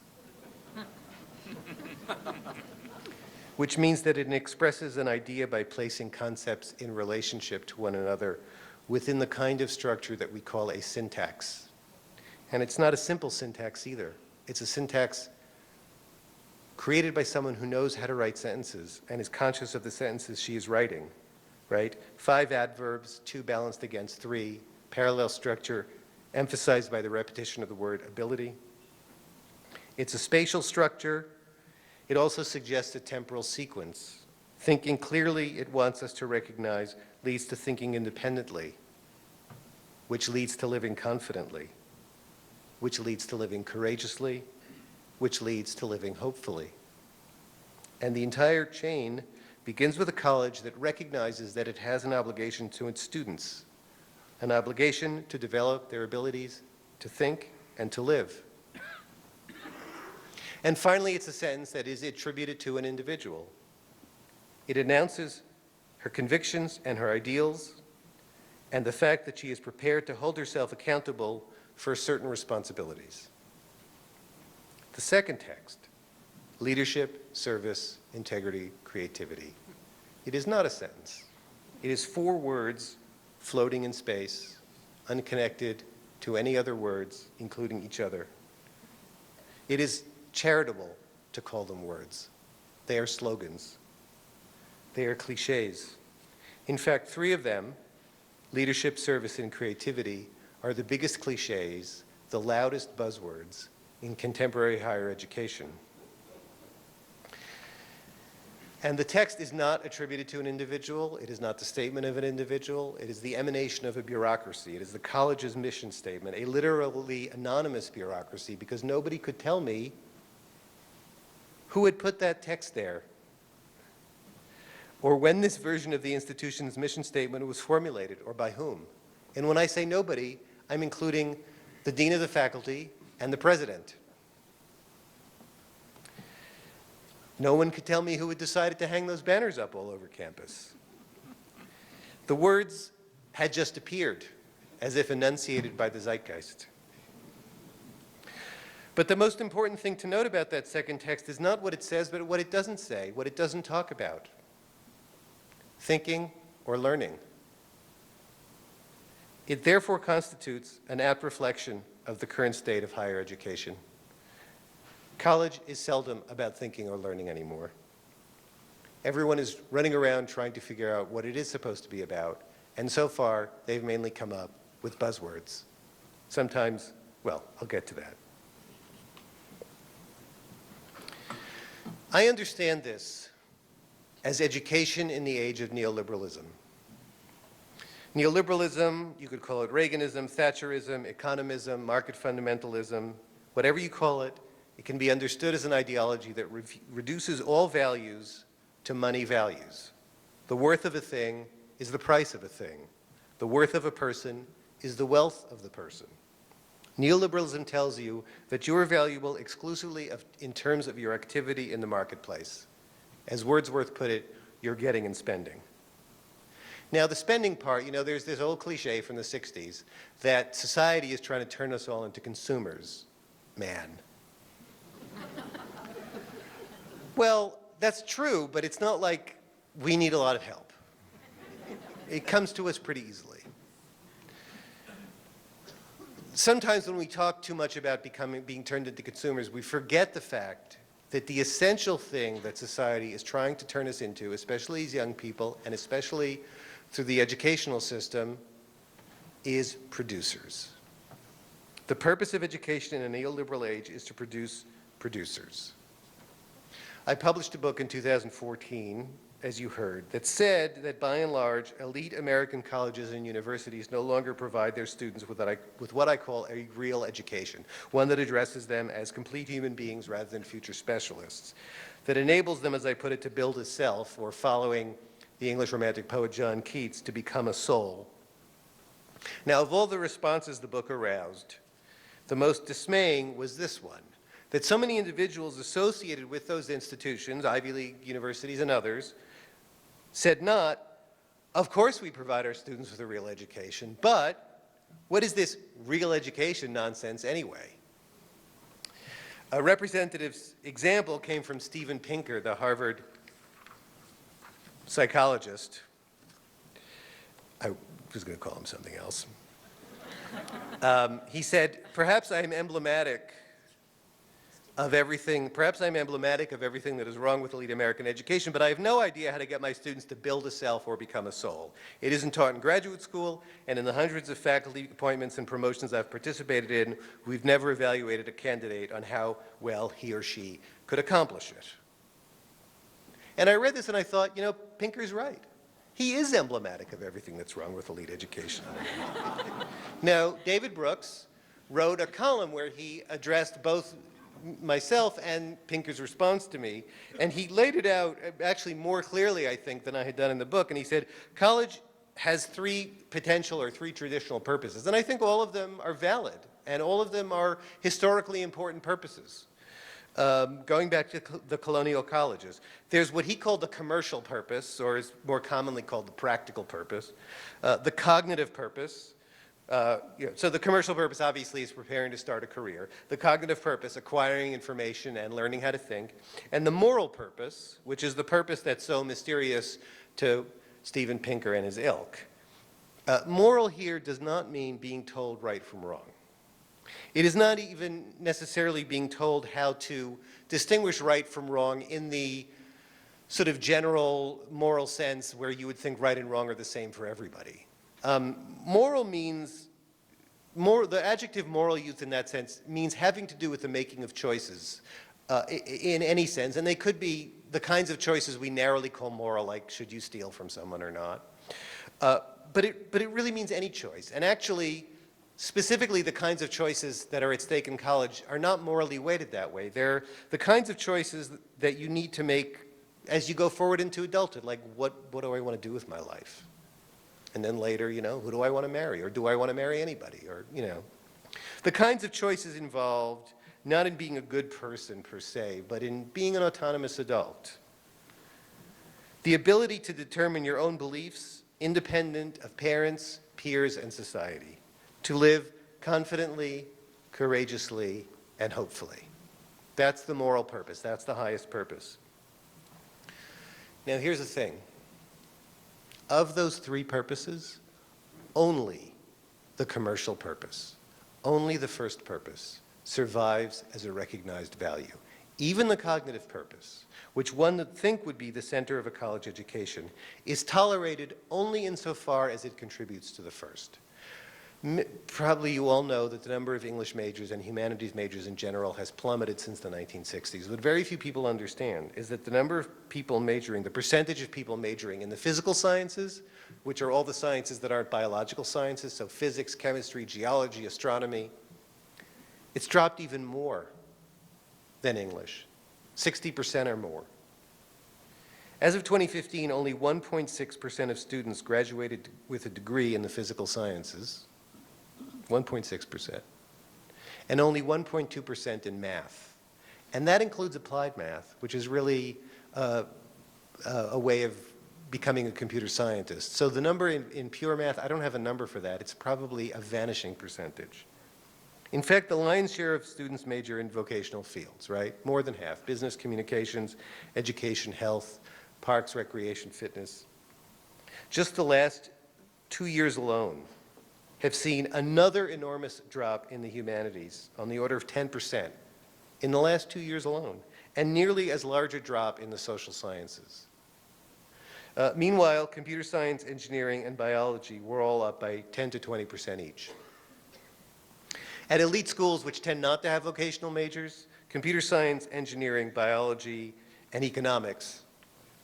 Which means that it expresses an idea by placing concepts in relationship to one another within the kind of structure that we call a syntax. And it's not a simple syntax either. It's a syntax created by someone who knows how to write sentences and is conscious of the sentences she is writing, right? 5 adverbs, 2 balanced against 3, parallel structure emphasized by the repetition of the word ability. It's a spatial structure. It also suggests a temporal sequence. Thinking clearly, it wants us to recognize, leads to thinking independently, which leads to living confidently, which leads to living courageously, which leads to living hopefully. And the entire chain begins with a college that recognizes that it has an obligation to its students, an obligation to develop their abilities to think and to live. And finally, it's a sentence that is attributed to an individual. It announces her convictions and her ideals, and the fact that she is prepared to hold herself accountable for certain responsibilities. The second text, leadership, service, integrity, creativity. It is not a sentence. It is 4 words floating in space, unconnected to any other words, including each other. It is charitable to call them words. They are slogans. They are cliches. In fact, 3 of them, leadership, service, and creativity, are the biggest cliches, the loudest buzzwords in contemporary higher education. And the text is not attributed to an individual. It is not the statement of an individual. It is the emanation of a bureaucracy. It is the college's mission statement, a literally anonymous bureaucracy, because nobody could tell me who had put that text there, or when this version of the institution's mission statement was formulated, or by whom. And when I say nobody, I'm including the dean of the faculty and the president. No one could tell me who had decided to hang those banners up all over campus. The words had just appeared, as if enunciated by the zeitgeist. But the most important thing to note about that second text is not what it says, but what it doesn't say, what it doesn't talk about. Thinking or learning. It therefore constitutes an apt reflection of the current state of higher education. College is seldom about thinking or learning anymore. Everyone is running around trying to figure out what it is supposed to be about, and so far, they've mainly come up with buzzwords. Sometimes, well, I'll get to that. I understand this as education in the age of neoliberalism. Neoliberalism, you could call it Reaganism, Thatcherism, economism, market fundamentalism, whatever you call it, it can be understood as an ideology that reduces all values to money values. The worth of a thing is the price of a thing. The worth of a person is the wealth of the person. Neoliberalism tells you that you are valuable exclusively in terms of your activity in the marketplace. As Wordsworth put it, you're getting and spending. Now, the spending part, there's this old cliche from the 60s that society is trying to turn us all into consumers. Man. Well, that's true, but it's not like we need a lot of help. It comes to us pretty easily. Sometimes when we talk too much about being turned into consumers, we forget the fact that the essential thing that society is trying to turn us into, especially as young people, and especially through the educational system, is producers. The purpose of education in a neoliberal age is to produce producers. I published a book in 2014, as you heard, that said that by and large, elite American colleges and universities no longer provide their students with what I call a real education, one that addresses them as complete human beings rather than future specialists, that enables them, as I put it, to build a self, or following the English Romantic poet John Keats, to become a soul. Now, of all the responses the book aroused, the most dismaying was this one, that so many individuals associated with those institutions, Ivy League universities and others, said not, of course we provide our students with a real education, but what is this real education nonsense anyway? A representative example came from Steven Pinker, the Harvard psychologist. I was going to call him something else. He said, perhaps I'm emblematic of everything that is wrong with elite American education, but I have no idea how to get my students to build a self or become a soul. It isn't taught in graduate school, and in the hundreds of faculty appointments and promotions I've participated in, we've never evaluated a candidate on how well he or she could accomplish it. And I read this and I thought, Pinker's right. He is emblematic of everything that's wrong with elite education. Now, David Brooks wrote a column where he addressed both myself and Pinker's response to me, and he laid it out actually more clearly, I think, than I had done in the book, and he said, college has three traditional purposes, and I think all of them are valid, and all of them are historically important purposes. Going back to the colonial colleges, there's what he called the commercial purpose, or is more commonly called the practical purpose, the cognitive purpose. So the commercial purpose obviously is preparing to start a career. The cognitive purpose, acquiring information and learning how to think. And the moral purpose, which is the purpose that's so mysterious to Steven Pinker and his ilk. Moral here does not mean being told right from wrong. It is not even necessarily being told how to distinguish right from wrong in the sort of general moral sense where you would think right and wrong are the same for everybody. Moral means, the adjective moral used in that sense means having to do with the making of choices in any sense, and they could be the kinds of choices we narrowly call moral, like should you steal from someone or not. But it really means any choice, and actually, specifically the kinds of choices that are at stake in college are not morally weighted that way. They're the kinds of choices that you need to make as you go forward into adulthood, like what do I want to do with my life? And then later, who do I want to marry? Or do I want to marry anybody? Or, the kinds of choices involved, not in being a good person per se, but in being an autonomous adult. The ability to determine your own beliefs, independent of parents, peers, and society. To live confidently, courageously, and hopefully. That's the moral purpose. That's the highest purpose. Now, here's the thing. Of those three purposes, only the commercial purpose. Only the first purpose survives as a recognized value. Even the cognitive purpose, which one would think would be the center of a college education, is tolerated only insofar as it contributes to the first. Probably you all know that the number of English majors and humanities majors in general has plummeted since the 1960s. What very few people understand is that the number of people majoring, the percentage of people majoring in the physical sciences, which are all the sciences that aren't biological sciences, so physics, chemistry, geology, astronomy, it's dropped even more than English, 60% or more. As of 2015, only 1.6% of students graduated with a degree in the physical sciences, 1.6%, and only 1.2% in math. And that includes applied math, which is really a way of becoming a computer scientist. So the number in pure math, I don't have a number for that. It's probably a vanishing percentage. In fact, the lion's share of students major in vocational fields, right? More than half. Business, communications, education, health, parks, recreation, fitness. Just the last 2 years alone have seen another enormous drop in the humanities on the order of 10% in the last 2 years alone, and nearly as large a drop in the social sciences. Meanwhile, computer science, engineering, and biology were all up by 10 to 20% each. At elite schools, which tend not to have vocational majors, computer science, engineering, biology, and economics,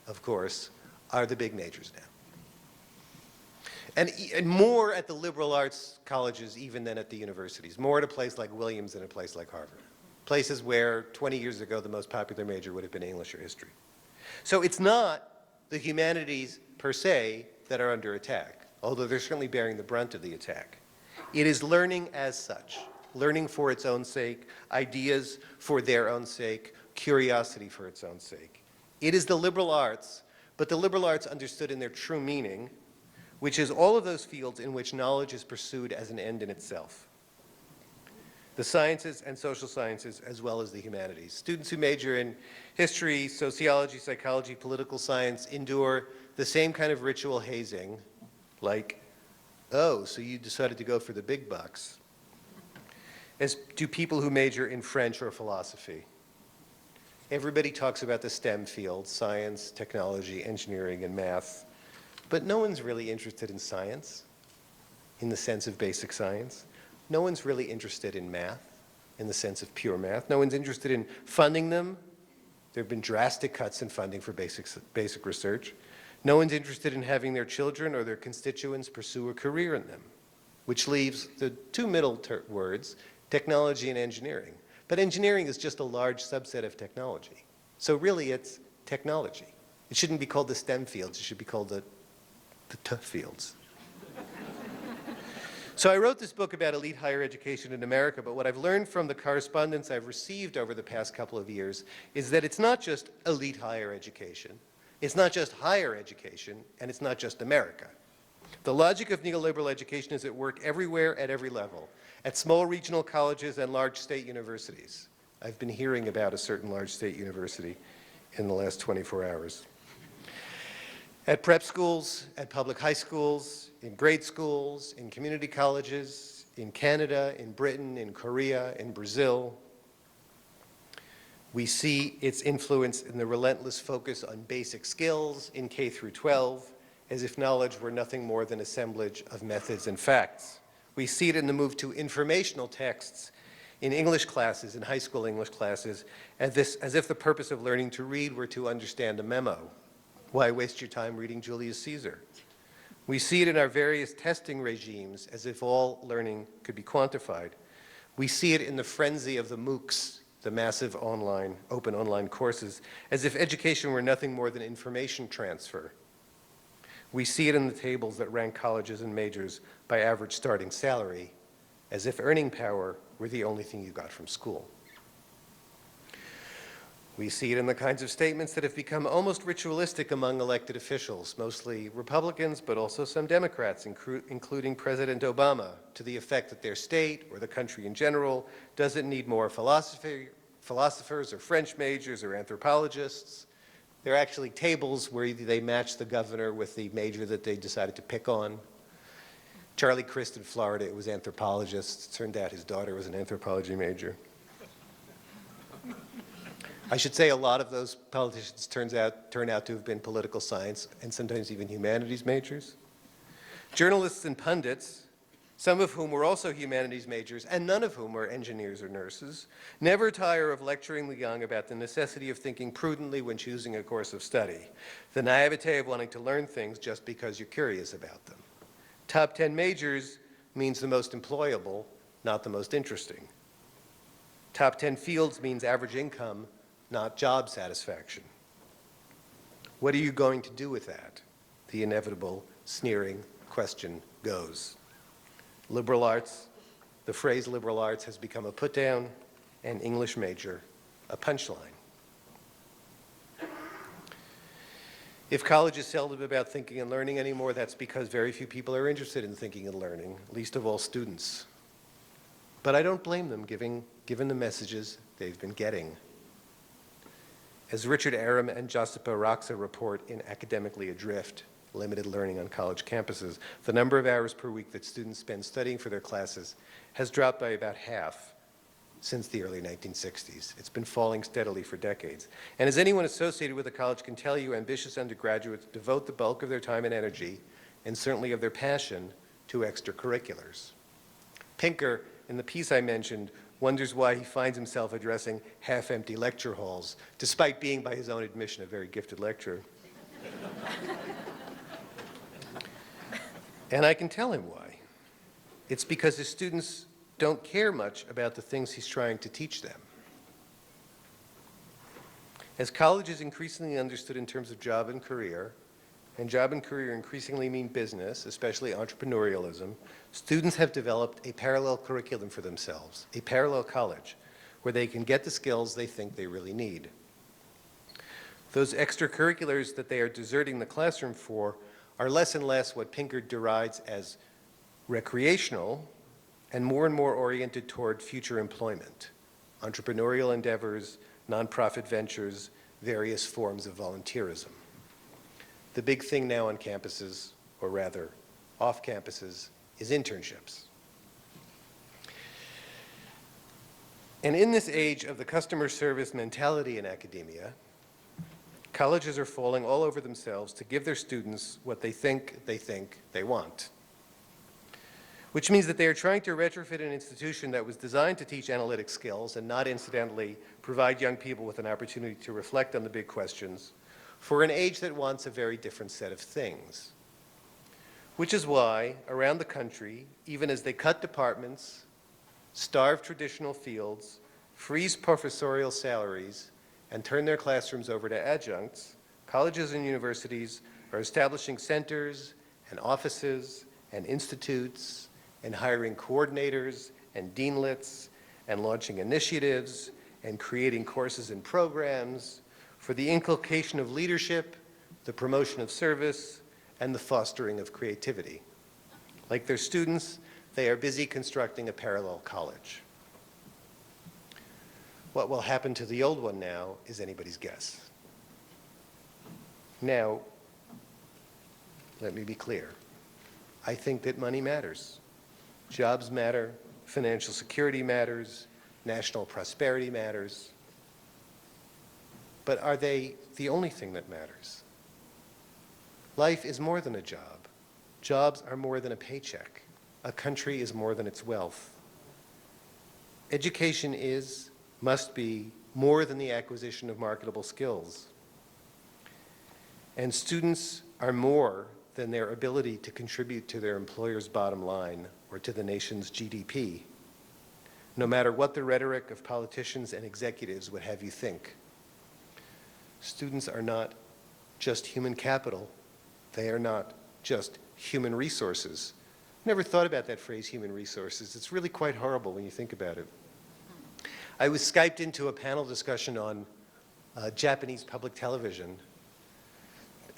of course, are the big majors now. And more at the liberal arts colleges even than at the universities, more at a place like Williams than a place like Harvard, places where 20 years ago the most popular major would have been English or history. So it's not the humanities per se that are under attack, although they're certainly bearing the brunt of the attack. It is learning as such, learning for its own sake, ideas for their own sake, curiosity for its own sake. It is the liberal arts, but the liberal arts understood in their true meaning, which is all of those fields in which knowledge is pursued as an end in itself. The sciences and social sciences, as well as the humanities. Students who major in history, sociology, psychology, political science endure the same kind of ritual hazing, like, oh, so you decided to go for the big bucks, as do people who major in French or philosophy. Everybody talks about the STEM fields, science, technology, engineering, and math, but no one's really interested in science in the sense of basic science. No one's really interested in math in the sense of pure math. No one's interested in funding them. There have been drastic cuts in funding for basic research. No one's interested in having their children or their constituents pursue a career in them, which leaves the two middle words, technology and engineering. But engineering is just a large subset of technology. So really it's technology. It shouldn't be called the STEM fields, it should be called the T fields. So I wrote this book about elite higher education in America, but what I've learned from the correspondence I've received over the past couple of years is that it's not just elite higher education, it's not just higher education, and it's not just America. The logic of neoliberal education is at work everywhere at every level, at small regional colleges and large state universities. I've been hearing about a certain large state university in the last 24 hours. At prep schools, at public high schools, in grade schools, in community colleges, in Canada, in Britain, in Korea, in Brazil. We see its influence in the relentless focus on basic skills in K through 12, as if knowledge were nothing more than assemblage of methods and facts. We see it in the move to informational texts in English classes, in high school English classes, as if the purpose of learning to read were to understand a memo. Why waste your time reading Julius Caesar? We see it in our various testing regimes, as if all learning could be quantified. We see it in the frenzy of the MOOCs, the massive online, open online courses, as if education were nothing more than information transfer. We see it in the tables that rank colleges and majors by average starting salary, as if earning power were the only thing you got from school. We see it in the kinds of statements that have become almost ritualistic among elected officials, mostly Republicans, but also some Democrats, including President Obama, to the effect that their state, or the country in general, doesn't need more philosophers or French majors or anthropologists. There are actually tables where they match the governor with the major that they decided to pick on. Charlie Crist in Florida, it was anthropologists. Turned out his daughter was an anthropology major. I should say a lot of those politicians turn out to have been political science and sometimes even humanities majors. Journalists and pundits, some of whom were also humanities majors and none of whom were engineers or nurses, never tire of lecturing the young about the necessity of thinking prudently when choosing a course of study, the naivete of wanting to learn things just because you're curious about them. Top 10 majors means the most employable, not the most interesting. Top 10 fields means average income, not job satisfaction. What are you going to do with that? The inevitable sneering question goes. Liberal arts, the phrase liberal arts has become a put-down, and English major a punchline. If college is seldom about thinking and learning anymore, that's because very few people are interested in thinking and learning, least of all students. But I don't blame them, given the messages they've been getting. As Richard Aram and Josipa Roxa report in Academically Adrift, Limited Learning on College Campuses, the number of hours per week that students spend studying for their classes has dropped by about half since the early 1960s. It's been falling steadily for decades. And as anyone associated with a college can tell you, ambitious undergraduates devote the bulk of their time and energy, and certainly of their passion, to extracurriculars. Pinker, in the piece I mentioned, wonders why he finds himself addressing half-empty lecture halls, despite being, by his own admission, a very gifted lecturer. And I can tell him why. It's because his students don't care much about the things he's trying to teach them. As college is increasingly understood in terms of job and career, and job and career increasingly mean business, especially entrepreneurialism, students have developed a parallel curriculum for themselves, a parallel college, where they can get the skills they think they really need. Those extracurriculars that they are deserting the classroom for are less and less what Pinker derides as recreational and more oriented toward future employment, entrepreneurial endeavors, nonprofit ventures, various forms of volunteerism. The big thing now on campuses, or rather off campuses, is internships. And in this age of the customer service mentality in academia, colleges are falling all over themselves to give their students what they think they want. Which means that they are trying to retrofit an institution that was designed to teach analytic skills and not incidentally provide young people with an opportunity to reflect on the big questions for an age that wants a very different set of things. Which is why, around the country, even as they cut departments, starve traditional fields, freeze professorial salaries, and turn their classrooms over to adjuncts, colleges and universities are establishing centers and offices and institutes and hiring coordinators and deanlets and launching initiatives and creating courses and programs for the inculcation of leadership, the promotion of service, and the fostering of creativity. Like their students, they are busy constructing a parallel college. What will happen to the old one now is anybody's guess. Now, let me be clear. I think that money matters. Jobs matter, financial security matters, national prosperity matters. But are they the only thing that matters? Life is more than a job. Jobs are more than a paycheck. A country is more than its wealth. Education must be more than the acquisition of marketable skills. And students are more than their ability to contribute to their employer's bottom line or to the nation's GDP, no matter what the rhetoric of politicians and executives would have you think. Students are not just human capital. They are not just human resources. Never thought about that phrase, human resources. It's really quite horrible when you think about it. I was Skyped into a panel discussion on Japanese public television.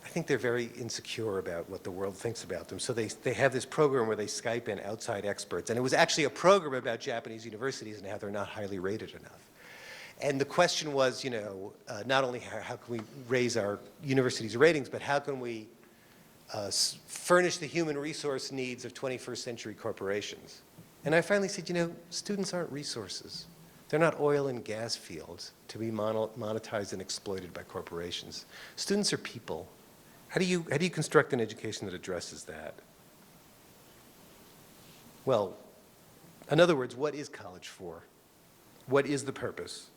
I think they're very insecure about what the world thinks about them. So they have this program where they Skype in outside experts. And it was actually a program about Japanese universities and how they're not highly rated enough. And the question was, not only how can we raise our universities' ratings, but how can we furnish the human resource needs of 21st century corporations. And I finally said, you know, students aren't resources. They're not oil and gas fields to be monetized and exploited by corporations. Students are people. How do you construct an education that addresses that? Well, in other words, what is college for? What is the purpose?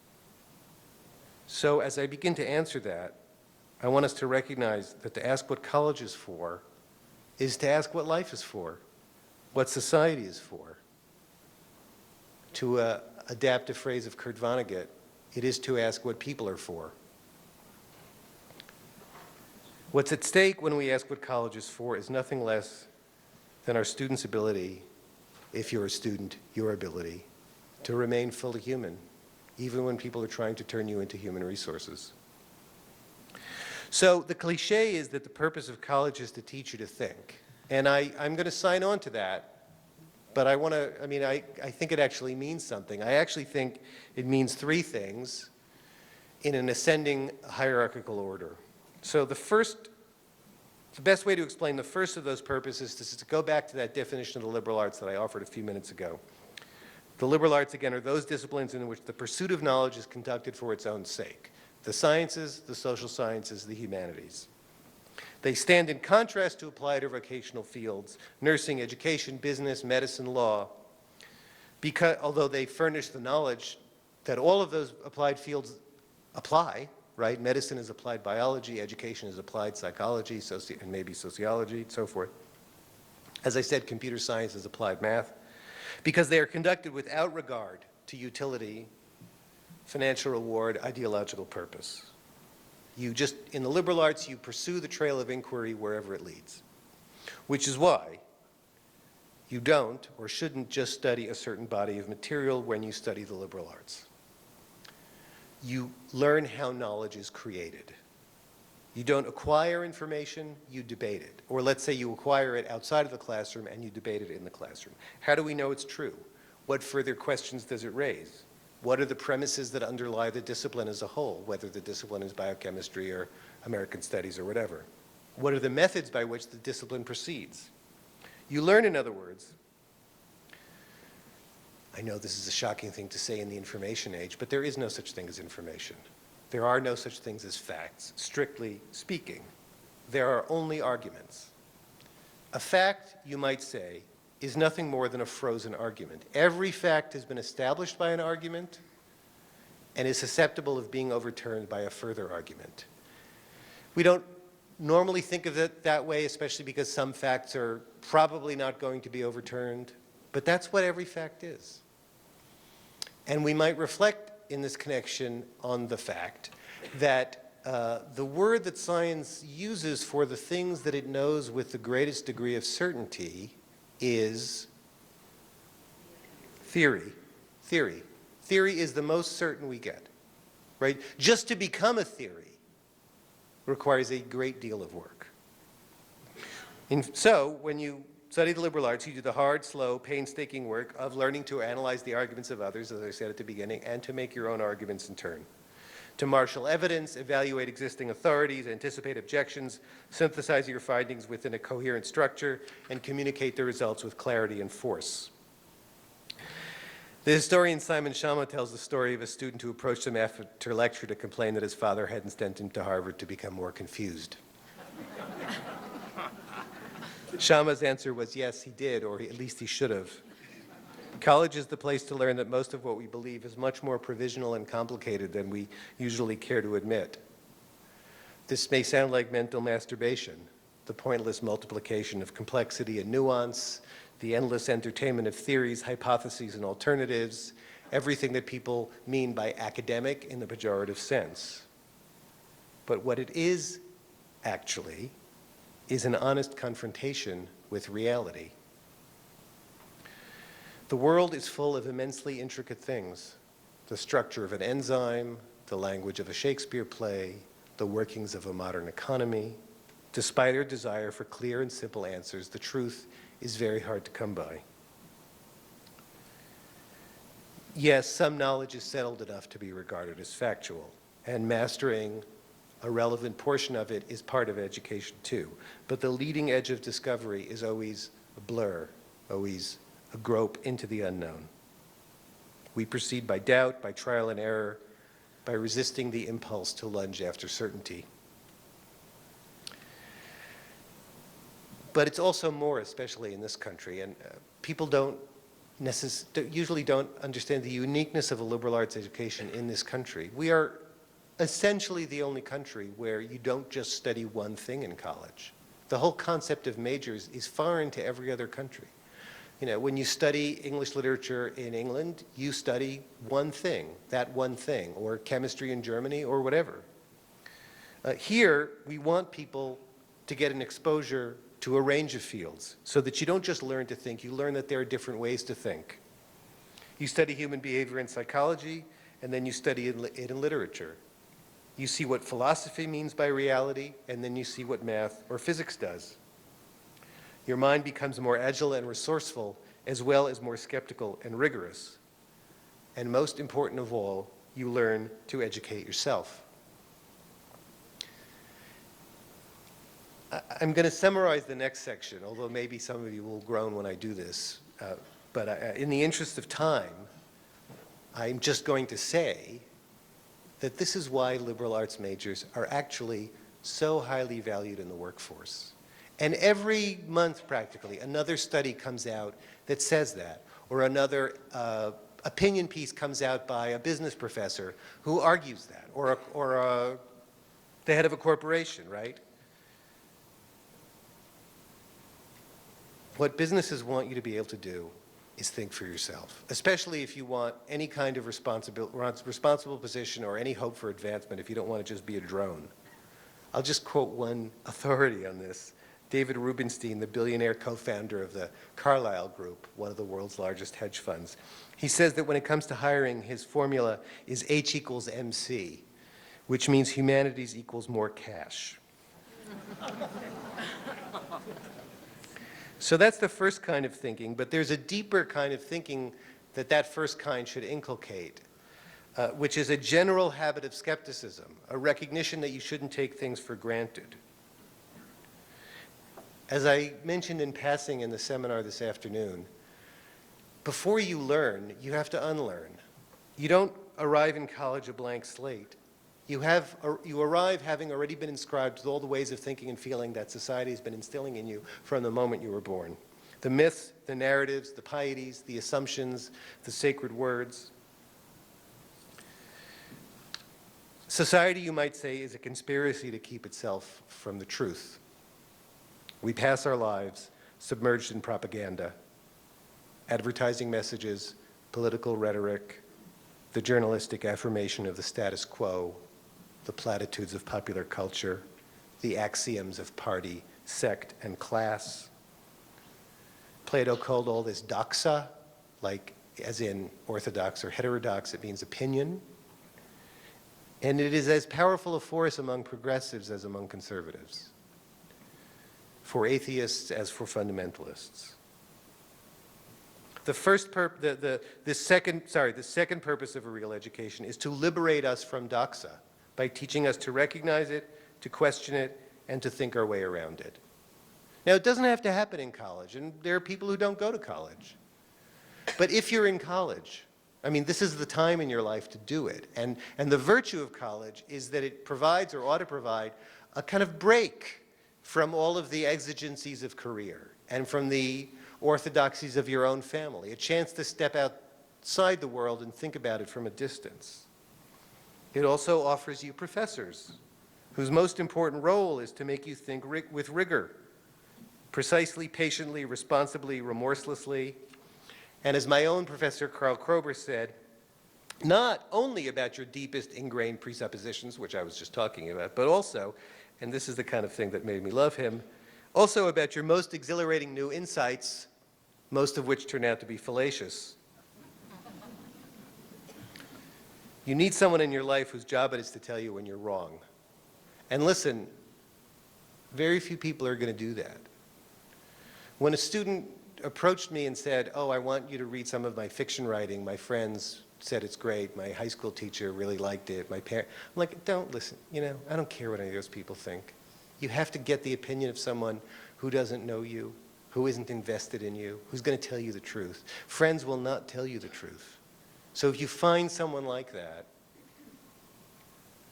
So as I begin to answer that, I want us to recognize that to ask what college is for is to ask what life is for, what society is for. To adapt a phrase of Kurt Vonnegut, it is to ask what people are for. What's at stake when we ask what college is for is nothing less than our students' ability, if you're a student, your ability to remain fully human, even when people are trying to turn you into human resources. So the cliche is that the purpose of college is to teach you to think. And I'm going to sign on to that. But I think it actually means something. I actually think it means three things in an ascending hierarchical order. So the best way to explain the first of those purposes is to go back to that definition of the liberal arts that I offered a few minutes ago. The liberal arts, again, are those disciplines in which the pursuit of knowledge is conducted for its own sake. The sciences, the social sciences, the humanities. They stand in contrast to applied or vocational fields, nursing, education, business, medicine, law, because although they furnish the knowledge that all of those applied fields apply, right? Medicine is applied biology, education is applied psychology, and maybe sociology, and so forth. As I said, computer science is applied math, because they are conducted without regard to utility, financial reward, ideological purpose. In the liberal arts, you pursue the trail of inquiry wherever it leads, which is why you don't or shouldn't just study a certain body of material when you study the liberal arts. You learn how knowledge is created. You don't acquire information, you debate it. Or let's say you acquire it outside of the classroom and you debate it in the classroom. How do we know it's true? What further questions does it raise? What are the premises that underlie the discipline as a whole, whether the discipline is biochemistry or American studies or whatever? What are the methods by which the discipline proceeds? You learn, in other words, I know this is a shocking thing to say in the information age, but there is no such thing as information. There are no such things as facts, strictly speaking. There are only arguments. A fact, you might say, is nothing more than a frozen argument. Every fact has been established by an argument and is susceptible of being overturned by a further argument. We don't normally think of it that way, especially because some facts are probably not going to be overturned, but that's what every fact is. And we might reflect in this connection on the fact that the word that science uses for the things that it knows with the greatest degree of certainty is theory. Theory. Theory is the most certain we get, right? Just to become a theory requires a great deal of work. So when you study the liberal arts, you do the hard, slow, painstaking work of learning to analyze the arguments of others, as I said at the beginning, and to make your own arguments in turn. To marshal evidence, evaluate existing authorities, anticipate objections, synthesize your findings within a coherent structure, and communicate the results with clarity and force. The historian Simon Schama tells the story of a student who approached him after lecture to complain that his father hadn't sent him to Harvard to become more confused. Schama's answer was yes, he did, or at least he should have. College is the place to learn that most of what we believe is much more provisional and complicated than we usually care to admit. This may sound like mental masturbation, the pointless multiplication of complexity and nuance, the endless entertainment of theories, hypotheses, and alternatives, everything that people mean by academic in the pejorative sense. But what it is, actually, is an honest confrontation with reality. The world is full of immensely intricate things. The structure of an enzyme, the language of a Shakespeare play, the workings of a modern economy. Despite our desire for clear and simple answers, the truth is very hard to come by. Yes, some knowledge is settled enough to be regarded as factual, and mastering A relevant portion of it is part of education too. But the leading edge of discovery is always a blur, always a grope into the unknown. We proceed by doubt, by trial and error, by resisting the impulse to lunge after certainty. But it's also more, especially in this country, and people usually don't understand the uniqueness of a liberal arts education in this country. We are essentially the only country where you don't just study one thing in college. The whole concept of majors is foreign to every other country. You know, when you study English literature in England, you study one thing, that one thing, or chemistry in Germany, or whatever. Here, we want people to get an exposure to a range of fields, so that you don't just learn to think, you learn that there are different ways to think. You study human behavior in psychology, and then you study it in literature. You see what philosophy means by reality, and then you see what math or physics does. Your mind becomes more agile and resourceful, as well as more skeptical and rigorous. And most important of all, you learn to educate yourself. I'm going to summarize the next section, although maybe some of you will groan when I do this. But in the interest of time, I'm just going to say that this is why liberal arts majors are actually so highly valued in the workforce. And every month, practically, another study comes out that says that, or another opinion piece comes out by a business professor who argues that, or the head of a corporation, right? What businesses want you to be able to do is think for yourself, especially if you want any kind of responsible position or any hope for advancement, if you don't want to just be a drone. I'll just quote one authority on this. David Rubenstein, the billionaire co-founder of the Carlyle Group, one of the world's largest hedge funds. He says that when it comes to hiring, his formula is H equals MC, which means humanities equals more cash. So that's the first kind of thinking, but there's a deeper kind of thinking that first kind should inculcate, which is a general habit of skepticism, a recognition that you shouldn't take things for granted. As I mentioned in passing in the seminar this afternoon, before you learn, you have to unlearn. You don't arrive in college a blank slate. You arrive having already been inscribed with all the ways of thinking and feeling that society has been instilling in you from the moment you were born. The myths, the narratives, the pieties, the assumptions, the sacred words. Society, you might say, is a conspiracy to keep itself from the truth. We pass our lives submerged in propaganda, advertising messages, political rhetoric, the journalistic affirmation of the status quo, the platitudes of popular culture, the axioms of party, sect, and class. Plato called all this doxa, like as in orthodox or heterodox, it means opinion. And it is as powerful a force among progressives as among conservatives, for atheists as for fundamentalists. The second purpose of a real education is to liberate us from doxa by teaching us to recognize it, to question it, and to think our way around it. Now, it doesn't have to happen in college, and there are people who don't go to college. But if you're in college, I mean, this is the time in your life to do it. And the virtue of college is that it provides, or ought to provide, a kind of break from all of the exigencies of career and from the orthodoxies of your own family, a chance to step outside the world and think about it from a distance. It also offers you professors whose most important role is to make you think with rigor, precisely, patiently, responsibly, remorselessly, and as my own professor Karl Krober said, not only about your deepest ingrained presuppositions, which I was just talking about, but also, and this is the kind of thing that made me love him, also about your most exhilarating new insights, most of which turn out to be fallacious. You need someone in your life whose job it is to tell you when you're wrong. And listen, very few people are going to do that. When a student approached me and said, "Oh, I want you to read some of my fiction writing," my friends said it's great. My high school teacher really liked it. My parent, I'm like, don't listen. You know, I don't care what any of those people think. You have to get the opinion of someone who doesn't know you, who isn't invested in you, who's going to tell you the truth. Friends will not tell you the truth. So if you find someone like that,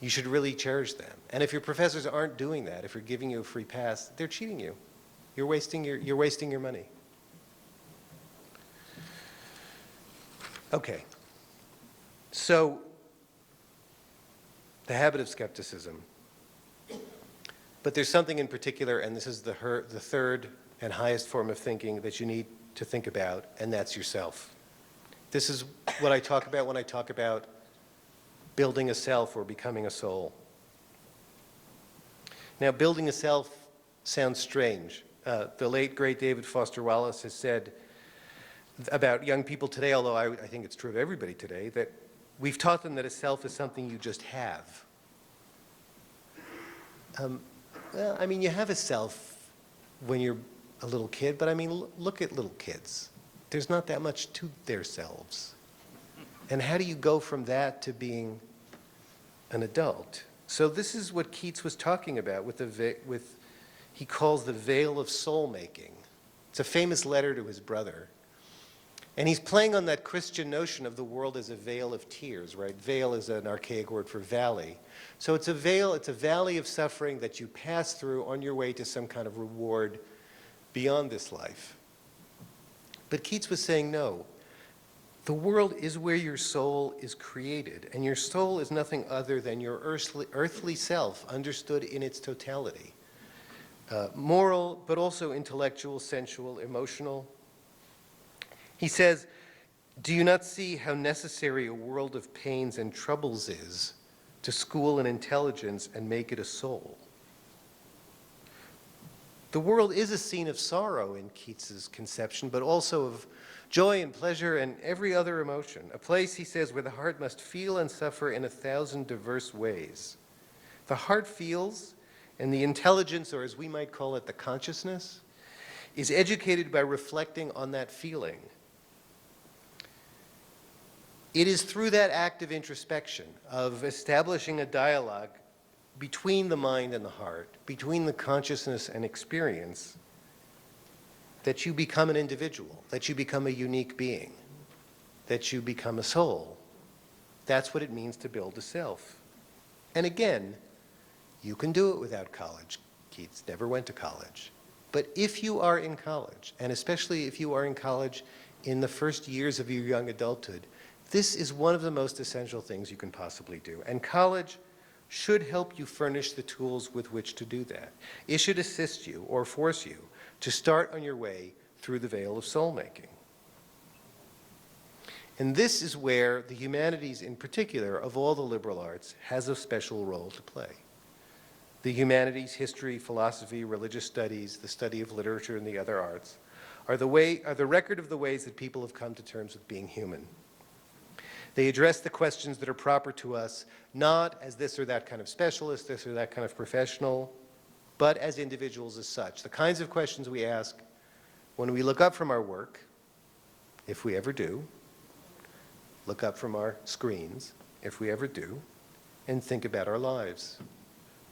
you should really cherish them. And if your professors aren't doing that, if you're giving you a free pass, they're cheating you. You're wasting your money. Okay. So, the habit of skepticism. But there's something in particular, and this is the third and highest form of thinking that you need to think about, and that's yourself. This is what I talk about when I talk about building a self or becoming a soul. Now, building a self sounds strange. The late, great David Foster Wallace has said about young people today, although I think it's true of everybody today, that we've taught them that a self is something you just have. Well, I mean, you have a self when you're a little kid, but I mean, look at little kids. There's not that much to their selves. And how do you go from that to being an adult? So this is what Keats was talking about with he calls the veil of soul making. It's a famous letter to his brother. And he's playing on that Christian notion of the world as a vale of tears, right? Vale is an archaic word for valley. So it's a vale, it's a valley of suffering that you pass through on your way to some kind of reward beyond this life. But Keats was saying, no, the world is where your soul is created, and your soul is nothing other than your earthly self, understood in its totality. Moral, but also intellectual, sensual, emotional. He says, do you not see how necessary a world of pains and troubles is to school an intelligence and make it a soul? The world is a scene of sorrow in Keats's conception, but also of joy and pleasure and every other emotion. A place, he says, where the heart must feel and suffer in 1,000 diverse ways. The heart feels, and the intelligence, or as we might call it, the consciousness, is educated by reflecting on that feeling. It is through that act of introspection, of establishing a dialogue between the mind and the heart, between the consciousness and experience, that you become an individual, that you become a unique being, that you become a soul. That's what it means to build a self. And again, you can do it without college. Keats never went to college. But if you are in college, and especially if you are in college in the first years of your young adulthood, this is one of the most essential things you can possibly do. And college should help you furnish the tools with which to do that. It should assist you or force you to start on your way through the veil of soul making. And this is where the humanities in particular, of all the liberal arts, has a special role to play. The humanities, history, philosophy, religious studies, the study of literature and the other arts are the record of the ways that people have come to terms with being human. They address the questions that are proper to us, not as this or that kind of specialist, this or that kind of professional, but as individuals as such. The kinds of questions we ask when we look up from our work, if we ever do, look up from our screens, if we ever do, and think about our lives.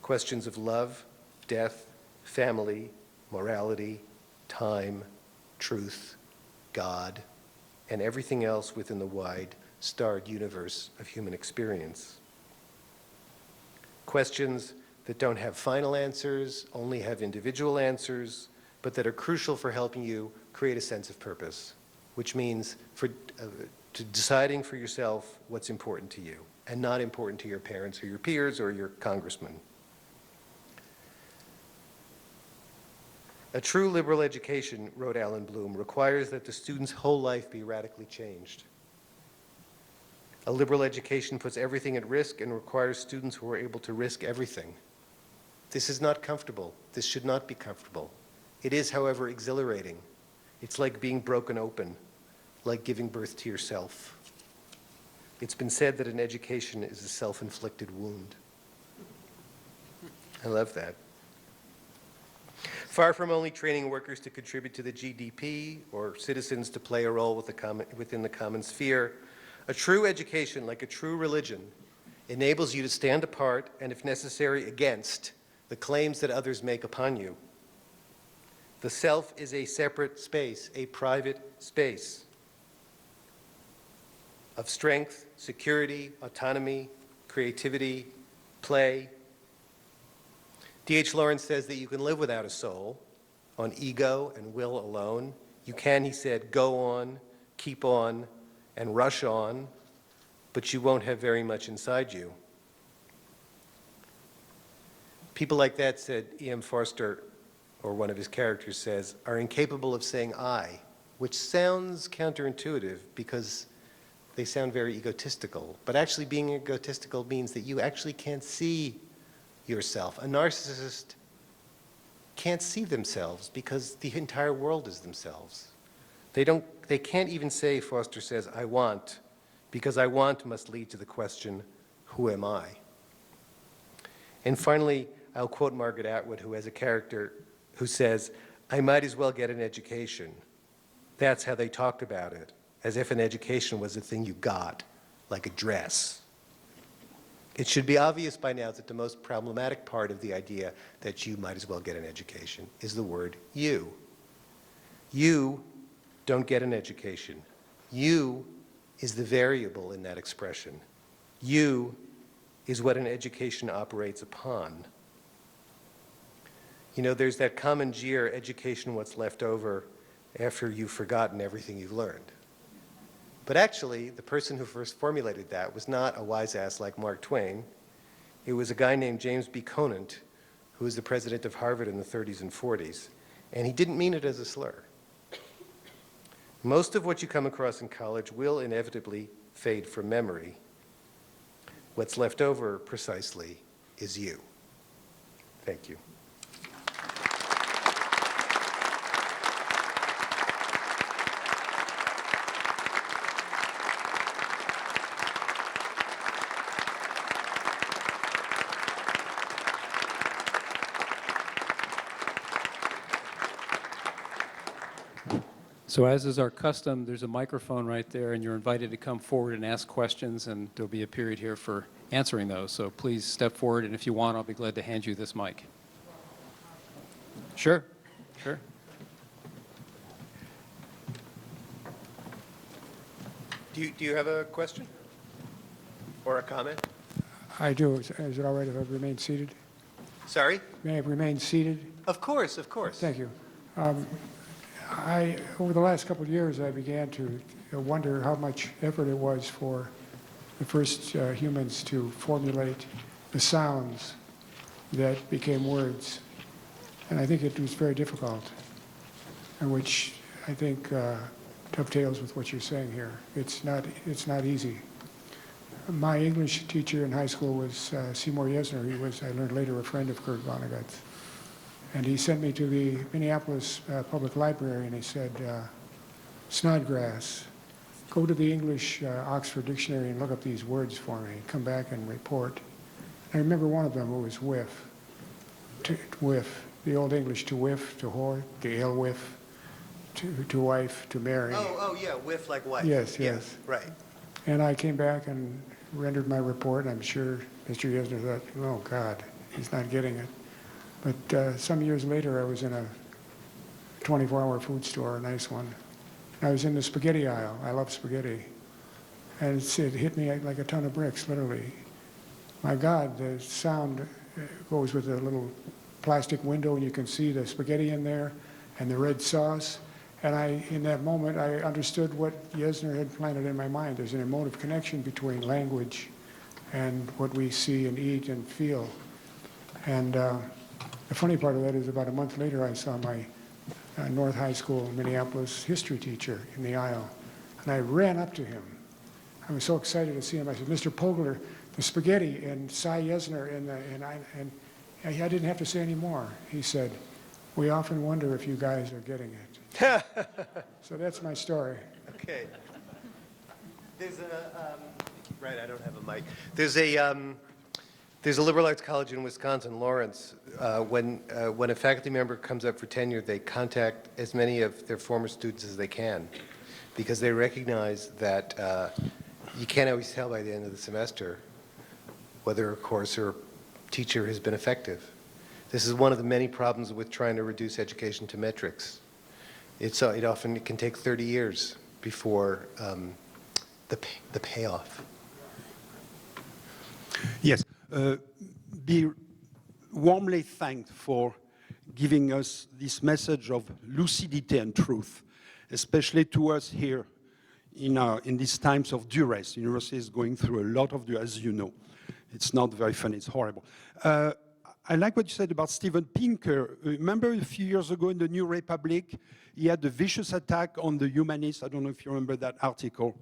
Questions of love, death, family, morality, time, truth, God, and everything else within the wide, starred universe of human experience. Questions that don't have final answers, only have individual answers, but that are crucial for helping you create a sense of purpose, which means to deciding for yourself what's important to you and not important to your parents or your peers or your congressman. A true liberal education, wrote Alan Bloom, requires that the student's whole life be radically changed. A liberal education puts everything at risk and requires students who are able to risk everything. This is not comfortable. This should not be comfortable. It is, however, exhilarating. It's like being broken open, like giving birth to yourself. It's been said that an education is a self-inflicted wound. I love that. Far from only training workers to contribute to the GDP or citizens to play a role within the common sphere, A true education, like a true religion, enables you to stand apart and, if necessary, against the claims that others make upon you. The self is a separate space, a private space of strength, security, autonomy, creativity, play. D.H. Lawrence says that you can live without a soul, on ego and will alone. You can, he said, go on, keep on, and rush on, but you won't have very much inside you. People like that, said E.M. Forster, or one of his characters says, are incapable of saying I, which sounds counterintuitive because they sound very egotistical. But actually being egotistical means that you actually can't see yourself. A narcissist can't see themselves because the entire world is themselves. They can't even say, Foster says, I want, because I want must lead to the question, who am I? And finally, I'll quote Margaret Atwood, who has a character who says, I might as well get an education. That's how they talked about it, as if an education was a thing you got, like a dress. It should be obvious by now that the most problematic part of the idea that you might as well get an education is the word you. You don't get an education. You is the variable in that expression. You is what an education operates upon. You know, there's that common jeer, education what's left over after you've forgotten everything you've learned. But actually, the person who first formulated that was not a wise ass like Mark Twain. It was a guy named James B. Conant, who was the president of Harvard in the 30s and 40s, and he didn't mean it as a slur. Most of what you come across in college will inevitably fade from memory. What's left over, precisely, is you. Thank you. So as is our custom, there's a microphone right there, and you're invited to come forward and ask questions, and there'll be a period here for answering those. So please step forward, and if you want, I'll be glad to hand you this mic. Sure, sure. Do you have a question or a comment? I do. Is it all right if I remain seated? Sorry? May I remain seated? Of course, of course. Thank you. Over the last couple of years, I began to wonder how much effort it was for the first humans to formulate the sounds that became words. And I think it was very difficult, and which I think dovetails with what you're saying here. It's not easy. My English teacher in high school was Seymour Yesner. He was, I learned later, a friend of Kurt Vonnegut. And he sent me to the Minneapolis Public Library, and he said, Snodgrass, go to the English Oxford Dictionary and look up these words for me. Come back and report. I remember one of them, it was whiff. Whiff, the Old English to whiff, to whore, to ale whiff, to wife, to marry. Oh, yeah, whiff like wife. Yes, Yeah, yes. right. And I came back and rendered my report. I'm sure Mr. Yesner thought, oh, God, he's not getting it. But some years later, I was in a 24-hour food store, a nice one. I was in the spaghetti aisle. I love spaghetti. And it hit me like a ton of bricks, literally. My God, the sound goes with a little plastic window, and you can see the spaghetti in there and the red sauce. And in that moment, I understood what Yesner had planted in my mind. There's an emotive connection between language and what we see and eat and feel. And the funny part of that is about a month later, I saw my North High School Minneapolis history teacher in the aisle, and I ran up to him. I was so excited to see him. I said, Mr. Pogler, the spaghetti and Cy Yesner, and I didn't have to say any more. He said, we often wonder if you guys are getting it. So that's my story. Okay. There's a, right, I don't have a mic. There's a liberal arts college in Wisconsin, Lawrence. When a faculty member comes up for tenure, they contact as many of their former students as they can, because they recognize that you can't always tell by the end of the semester whether a course or teacher has been effective. This is one of the many problems with trying to reduce education to metrics. It can take 30 years before the payoff. Yes, be warmly thanked for giving us this message of lucidity and truth, especially to us here in these times of duress. University is going through a lot of duress, as you know. It's not very fun, it's horrible. I like what you said about Steven Pinker. Remember a few years ago in the New Republic, he had a vicious attack on the humanists. I don't know if you remember that article.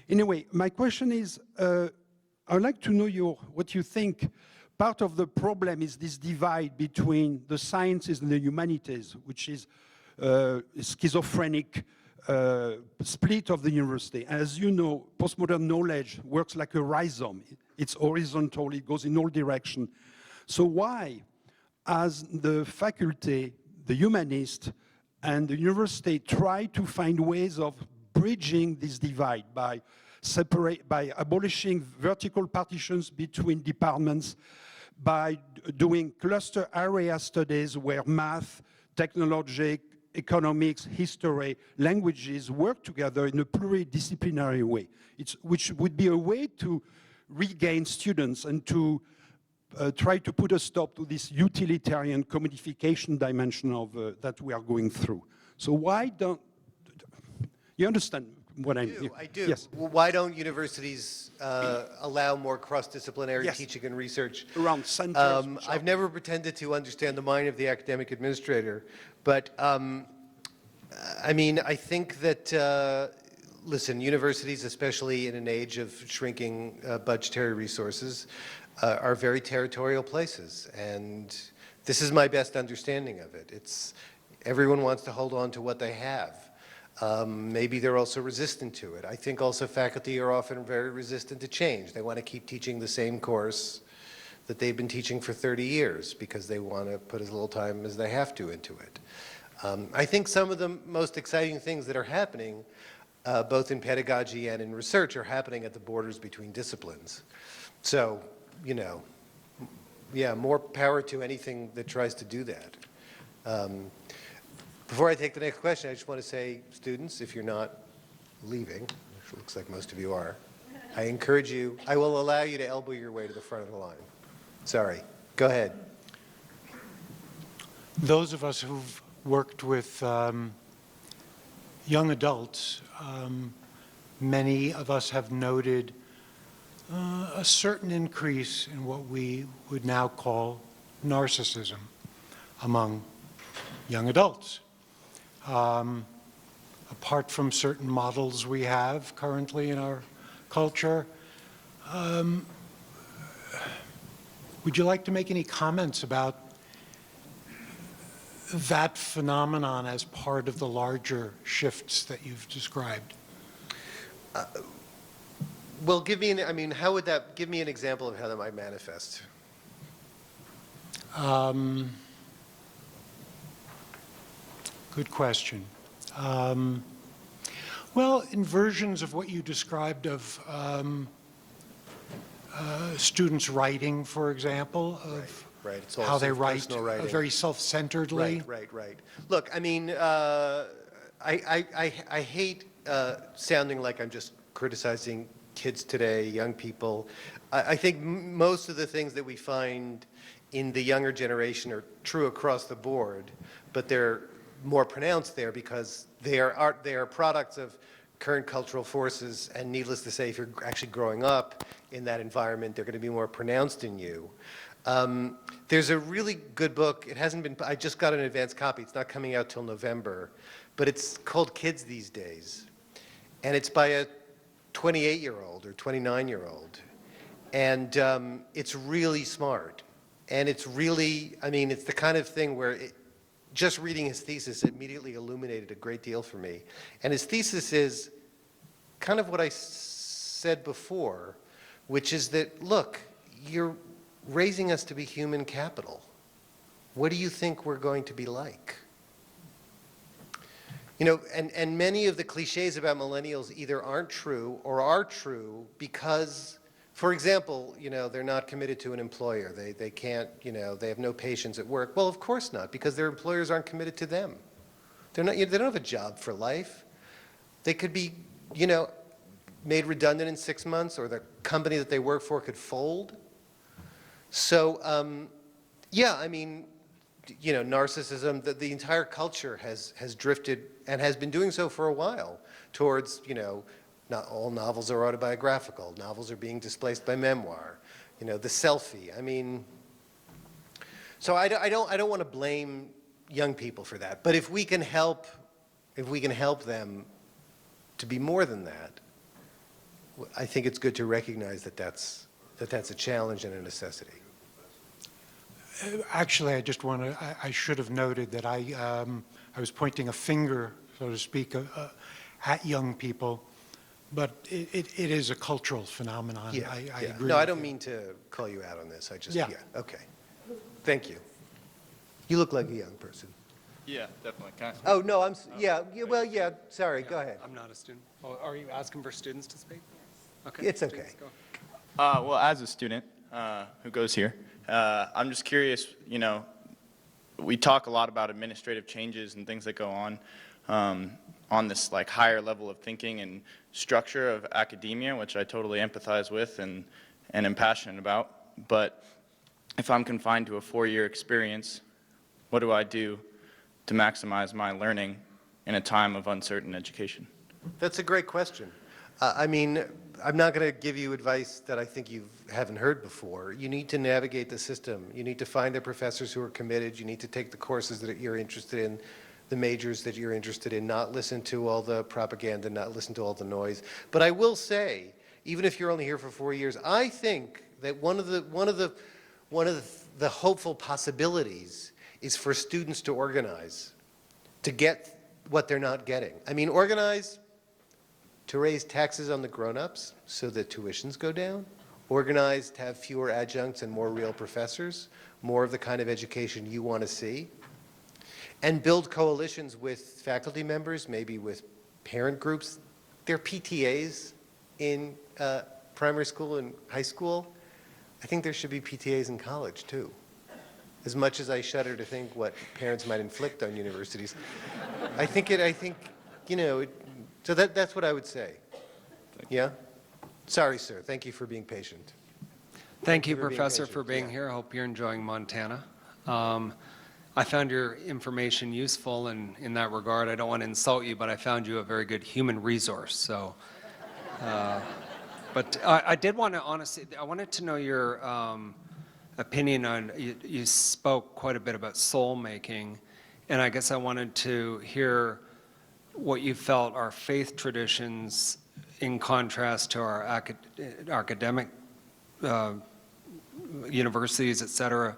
Anyway, my question is, I'd like to know what you think. Part of the problem is this divide between the sciences and the humanities, which is a schizophrenic split of the university. As you know, postmodern knowledge works like a rhizome. It's horizontal, it goes in all directions. So why, as the faculty, the humanists, and the university try to find ways of bridging this divide by abolishing vertical partitions between departments, by doing cluster area studies where math, technology, economics, history, languages work together in a pluridisciplinary way, which would be a way to regain students and to try to put a stop to this utilitarian commodification dimension of that we are going through. So why don't you understand what I mean? I do. Yes. Well, why don't universities allow more cross-disciplinary Yes. teaching and research? Around centers. I've never pretended to understand the mind of the academic administrator, but I mean, I think that, listen, universities, especially in an age of shrinking budgetary resources, are very territorial places, and this is my best understanding of it. Everyone wants to hold on to what they have. Maybe they're also resistant to it. I think also faculty are often very resistant to change. They want to keep teaching the same course that they've been teaching for 30 years because they want to put as little time as they have to into it. I think some of the most exciting things that are happening, both in pedagogy and in research, are happening at the borders between disciplines. So, you know, yeah, more power to anything that tries to do that. Before I take the next question, I just want to say, students, if you're not leaving, which looks like most of you are, I encourage you, I will allow you to elbow your way to the front of the line. Sorry, go ahead. Those of us who've worked with young adults, many of us have noted a certain increase in what we would now call narcissism among young adults. Apart from certain models we have currently in our culture, would you like to make any comments about that phenomenon as part of the larger shifts that you've described? Well, give me an example of how that might manifest. Good question. Well, in versions of what you described of students writing, for example, of Right. It's how they write personal writing. very self-centeredly. Right. Look, I mean, I hate sounding like I'm just criticizing kids today, young people. I think most of the things that we find in the younger generation are true across the board, but they're more pronounced there because they are products of current cultural forces, and needless to say, if you're actually growing up in that environment, they're going to be more pronounced in you. There's a really good book. It hasn't been, I just got an advance copy. It's not coming out till November, but it's called Kids These Days. And it's by a 28-year-old or 29-year-old. And it's really smart. And it's really, I mean, it's the kind of thing where just reading his thesis immediately illuminated a great deal for me. And his thesis is kind of what I said before, which is that, look, you're raising us to be human capital. What do you think we're going to be like? You know, and many of the cliches about millennials either aren't true or are true because, for example, you know, they're not committed to an employer. They can't, you know, they have no patience at work. Well, of course not, because their employers aren't committed to them. They're not, they don't have a job for life. They could be, you know, made redundant in 6 months, or the company that they work for could fold. So, yeah, I mean, you know, narcissism, the entire culture has drifted, and has been doing so for a while, towards, you know, not all novels are autobiographical. Novels are being displaced by memoir. You know, the selfie. I mean, so I don't want to blame young people for that. But if we can help them to be more than that, I think it's good to recognize that that's a challenge and a necessity. Actually, I just want to, I should have noted that I was pointing a finger, so to speak, at young people, but it is a cultural phenomenon. Yeah, I yeah. agree. No, I with don't you. mean to call you out on this. I just, Yeah. okay. Thank you. You look like a young person. Yeah, definitely. Can I speak? Oh, no, well, yeah, sorry, go ahead. I'm not a student. Oh, are you asking for students to speak? Okay. It's okay. students, go. Well, as a student who goes here, I'm just curious, you know, we talk a lot about administrative changes and things that go on this like higher level of thinking and structure of academia, which I totally empathize with and am passionate about. But if I'm confined to a 4-year experience, what do I do to maximize my learning in a time of uncertain education? That's a great question. I mean, I'm not going to give you advice that I think you haven't heard before. You need to navigate the system. You need to find the professors who are committed. You need to take the courses that you're interested in, the majors that you're interested in, not listen to all the propaganda, not listen to all the noise. But I will say, even if you're only here for 4 years, I think that one of the hopeful possibilities is for students to organize, to get what they're not getting. I mean, organize to raise taxes on the grown-ups so that tuitions go down, organize to have fewer adjuncts and more real professors, more of the kind of education you want to see, and build coalitions with faculty members, maybe with parent groups. There are PTAs in primary school and high school. I think there should be PTAs in college, too. As much as I shudder to think what parents might inflict on universities, I think, you know, so that's what I would say. Yeah? Sorry, sir. Thank you for being patient. Thank you, for being Professor, patient. for being Yeah. here. I hope you're enjoying Montana. I found your information useful, and in that regard, I don't want to insult you, but I found you a very good human resource. So, but I did want to honestly, I wanted to know your opinion on, you spoke quite a bit about soul making, and I guess I wanted to hear what you felt are faith traditions in contrast to our academic universities, et cetera.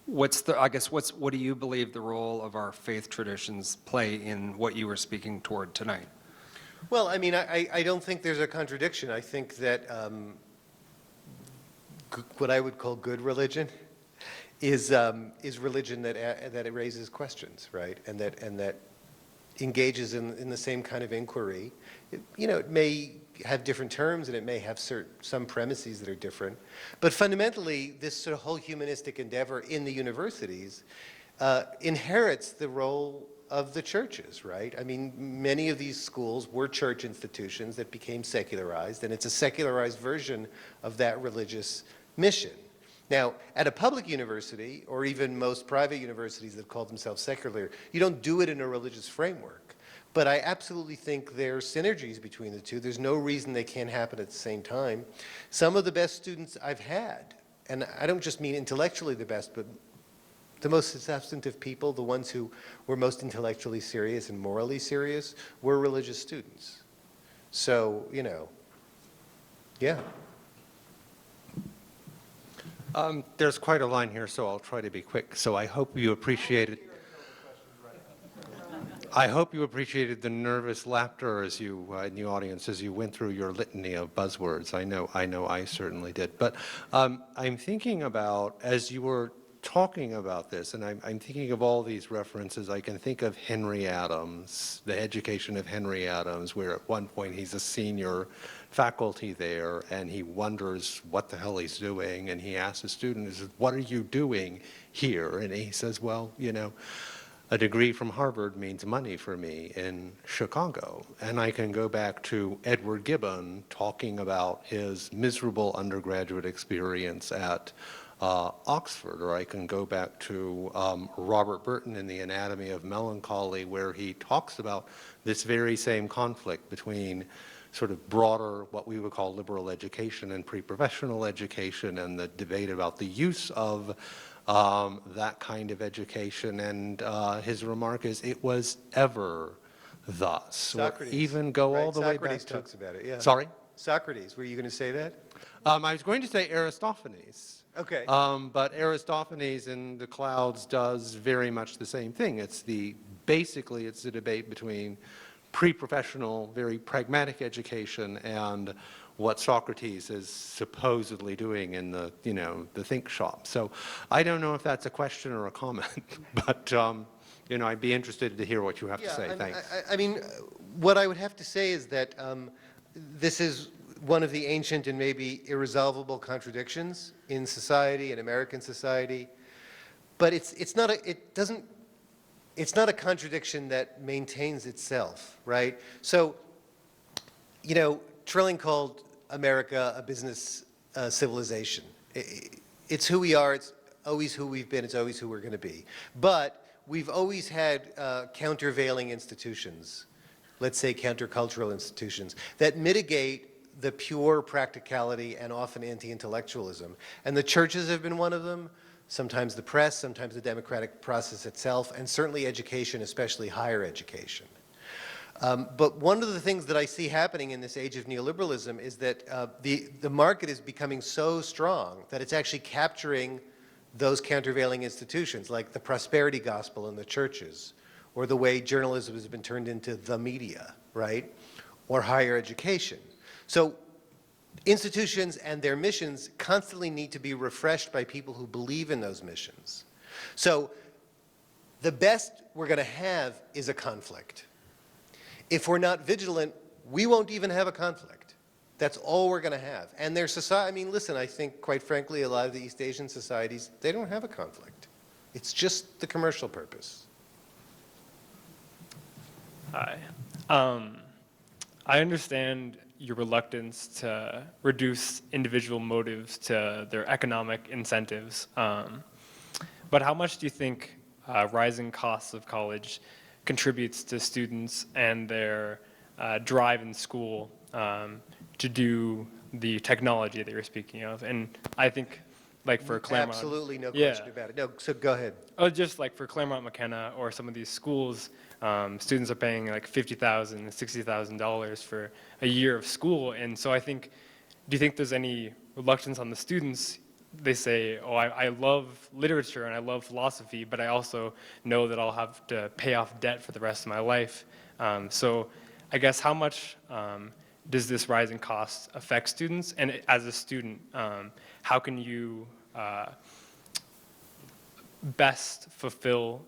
What do you believe the role of our faith traditions play in what you were speaking toward tonight? Well, I mean, I don't think there's a contradiction. I think that what I would call good religion is religion that it raises questions, right? And that engages in the same kind of inquiry. You know, it may have different terms and it may have some premises that are different, but fundamentally, this sort of whole humanistic endeavor in the universities inherits the role of the churches, right? I mean, many of these schools were church institutions that became secularized, and it's a secularized version of that religious mission. Now, at a public university, or even most private universities that call themselves secular, you don't do it in a religious framework. But I absolutely think there are synergies between the two. There's no reason they can't happen at the same time. Some of the best students I've had, and I don't just mean intellectually the best, but the most substantive people, the ones who were most intellectually serious and morally serious, were religious students. So, you know, yeah. There's quite a line here, so I'll try to be quick. So I hope you appreciated. I hope you appreciated the nervous laughter as you in the audience as you went through your litany of buzzwords. I know I certainly did. But I'm thinking about, as you were talking about this, and I'm thinking of all these references, I can think of Henry Adams, the education of Henry Adams, where at one point he's a senior faculty there, and he wonders what the hell he's doing, and he asks a student, he says, what are you doing here? And he says, well, you know, a degree from Harvard means money for me in Chicago. And I can go back to Edward Gibbon talking about his miserable undergraduate experience at Oxford, or I can go back to Robert Burton in The Anatomy of Melancholy, where he talks about this very same conflict between sort of broader, what we would call liberal education and pre-professional education, and the debate about the use of that kind of education. And his remark is, it was ever thus. Socrates. Or even go Right? all the way back Socrates to... talks about it, yeah. Sorry? Socrates, were you going to say that? I was going to say Aristophanes. Okay. But Aristophanes in The Clouds does very much the same thing. Basically, it's a debate between pre-professional, very pragmatic education and what Socrates is supposedly doing in the, you know, the think shop. So I don't know if that's a question or a comment, but, you know, I'd be interested to hear what you have to say. Thanks. I mean, what I would have to say is that this is one of the ancient and maybe irresolvable contradictions in society, in American society, but it's not a contradiction that maintains itself, right? So, you know, Trilling called America a business civilization. It's who we are, it's always who we've been, it's always who we're going to be. But we've always had countervailing institutions, let's say countercultural institutions, that mitigate the pure practicality and often anti-intellectualism. And the churches have been one of them, sometimes the press, sometimes the democratic process itself, and certainly education, especially higher education. But one of the things that I see happening in this age of neoliberalism is that the market is becoming so strong that it's actually capturing those countervailing institutions, like the prosperity gospel in the churches, or the way journalism has been turned into the media, right? Or higher education. So institutions and their missions constantly need to be refreshed by people who believe in those missions. So the best we're going to have is a conflict. If we're not vigilant, we won't even have a conflict. That's all we're going to have. And their society, I mean, listen, I think, quite frankly, a lot of the East Asian societies, they don't have a conflict. It's just the commercial purpose. Hi. I understand your reluctance to reduce individual motives to their economic incentives. But how much do you think rising costs of college contributes to students and their drive in school to do the technology that you're speaking of? And I think, like for Claremont, Absolutely no yeah. question about it. No, so go ahead. Oh, just like for Claremont McKenna or some of these schools, students are paying like $50,000, $60,000 for a year of school. And so I think, do you think there's any reluctance on the students? They say, oh, I love literature and I love philosophy, but I also know that I'll have to pay off debt for the rest of my life. So I guess how much does this rising cost affect students? And as a student, how can you best fulfill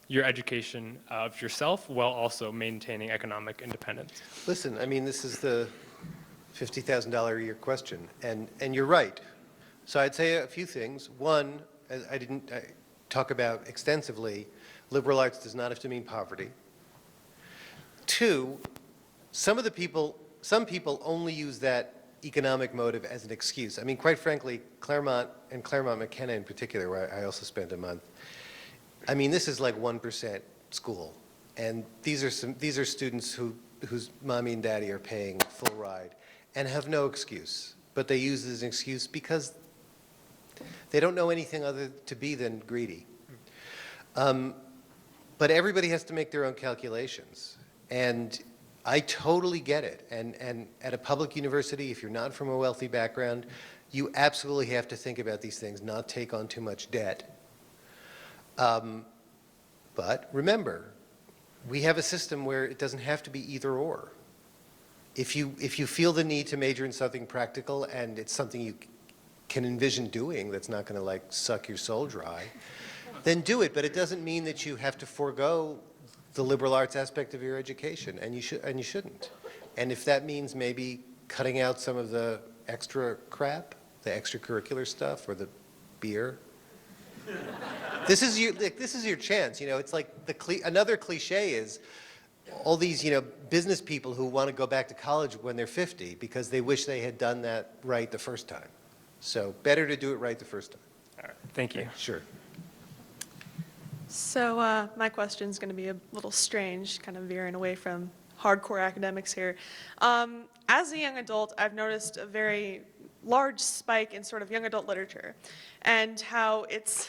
your education of yourself while also maintaining economic independence? Listen, I mean, this is the $50,000 a year question, and you're right. So I'd say a few things. One, as I didn't talk about extensively, liberal arts does not have to mean poverty. Two, some people only use that economic motive as an excuse. I mean, quite frankly, Claremont and Claremont McKenna in particular, where I also spent a month, I mean, this is like 1% school. And these are students whose mommy and daddy are paying full ride and have no excuse. But they use it as an excuse because they don't know anything other to be than greedy. But everybody has to make their own calculations. And I totally get it. And at a public university, if you're not from a wealthy background, you absolutely have to think about these things, not take on too much debt. But remember, we have a system where it doesn't have to be either or. If you feel the need to major in something practical and it's something can envision doing that's not going to like suck your soul dry, then do it. But it doesn't mean that you have to forego the liberal arts aspect of your education, and you shouldn't. And if that means maybe cutting out some of the extra crap, the extracurricular stuff, or the beer, this is your chance. You know, it's like another cliche is all these, you know, business people who want to go back to college when they're 50 because they wish they had done that right the first time. So better to do it right the first time. All right, thank you. Sure. So my question is going to be a little strange, kind of veering away from hardcore academics here. As a young adult, I've noticed a very large spike in sort of young adult literature and how it's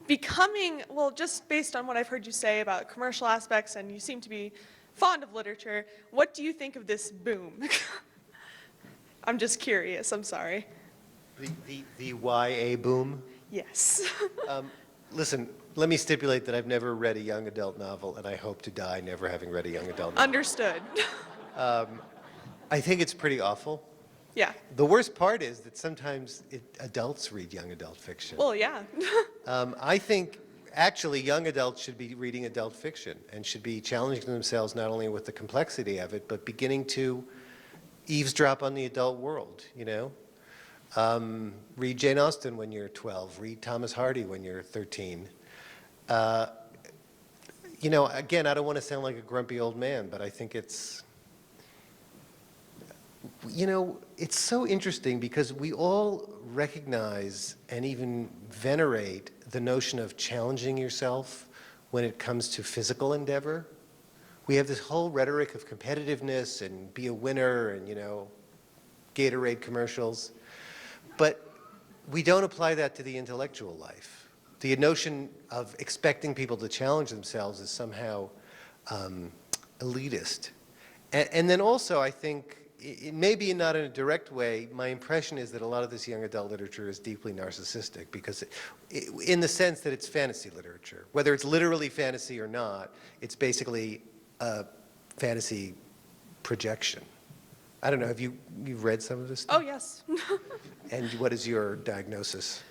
becoming, well, just based on what I've heard you say about commercial aspects, and you seem to be fond of literature, what do you think of this boom? I'm just curious, I'm sorry. The YA boom? Yes. Listen, let me stipulate that I've never read a young adult novel, and I hope to die never having read a young adult novel. Understood. I think it's pretty awful. Yeah. The worst part is that sometimes adults read young adult fiction. Well, yeah. I think actually young adults should be reading adult fiction and should be challenging themselves not only with the complexity of it, but beginning to eavesdrop on the adult world, you know? Read Jane Austen when you're 12. Read Thomas Hardy when you're 13. You know, again, I don't want to sound like a grumpy old man, but I think it's, you know, it's so interesting because we all recognize and even venerate the notion of challenging yourself when it comes to physical endeavor. We have this whole rhetoric of competitiveness and be a winner and, you know, Gatorade commercials. But we don't apply that to the intellectual life. The notion of expecting people to challenge themselves is somehow elitist. And then also, I think, maybe not in a direct way, my impression is that a lot of this young adult literature is deeply narcissistic because in the sense that it's fantasy literature. Whether it's literally fantasy or not, it's basically a fantasy projection. I don't know, have you've read some of this stuff? Oh, yes. And what is your diagnosis?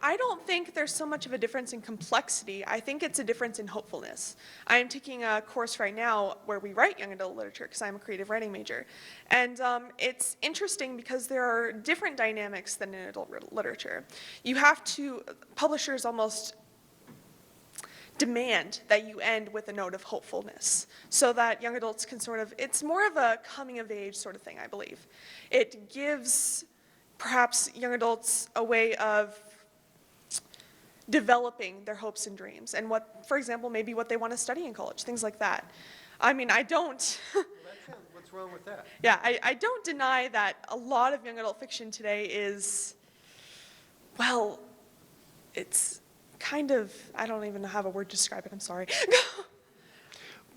I don't think there's so much of a difference in complexity. I think it's a difference in hopefulness. I am taking a course right now where we write young adult literature because I'm a creative writing major. And it's interesting because there are different dynamics than in adult literature. You have to, publishers almost demand that you end with a note of hopefulness so that young adults can sort of, it's more of a coming of age sort of thing, I believe. It gives perhaps young adults a way of developing their hopes and dreams and what, for example, maybe what they want to study in college, things like that. I mean, I don't, What's wrong with that? yeah, I don't deny that a lot of young adult fiction today is, well, it's kind of, I don't even have a word to describe it, I'm sorry.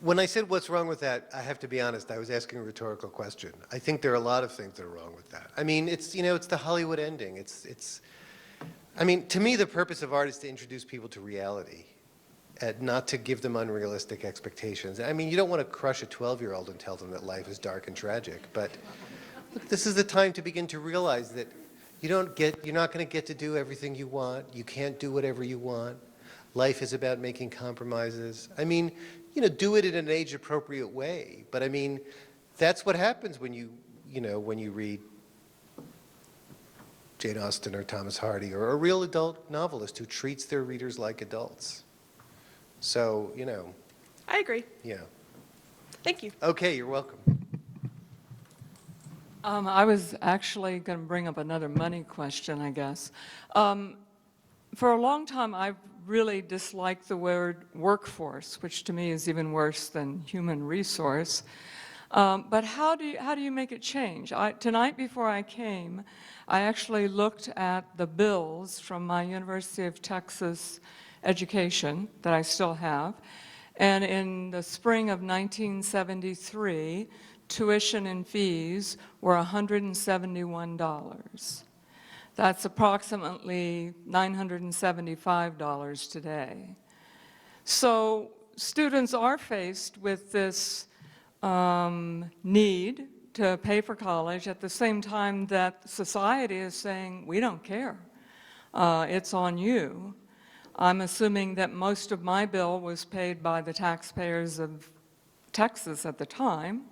When I said what's wrong with that, I have to be honest, I was asking a rhetorical question. I think there are a lot of things that are wrong with that. I mean, it's, you know, it's the Hollywood ending. I mean, to me, the purpose of art is to introduce people to reality, and not to give them unrealistic expectations. I mean, you don't want to crush a 12-year-old and tell them that life is dark and tragic, but look, this is the time to begin to realize that you're not going to get to do everything you want. You can't do whatever you want. Life is about making compromises. I mean, you know, do it in an age-appropriate way. But I mean, that's what happens when you read Jane Austen or Thomas Hardy or a real adult novelist who treats their readers like adults. So, you know. I agree. Yeah. Thank you. Okay, you're welcome. I was actually going to bring up another money question, I guess. For a long time, I've really disliked the word workforce, which to me is even worse than human resource. But how do you make it change? Tonight before I came, I actually looked at the bills from my University of Texas education that I still have. And in the spring of 1973, tuition and fees were $171. That's approximately $975 today. So students are faced with this need to pay for college at the same time that society is saying, we don't care. It's on you. I'm assuming that most of my bill was paid by the taxpayers of Texas at the time,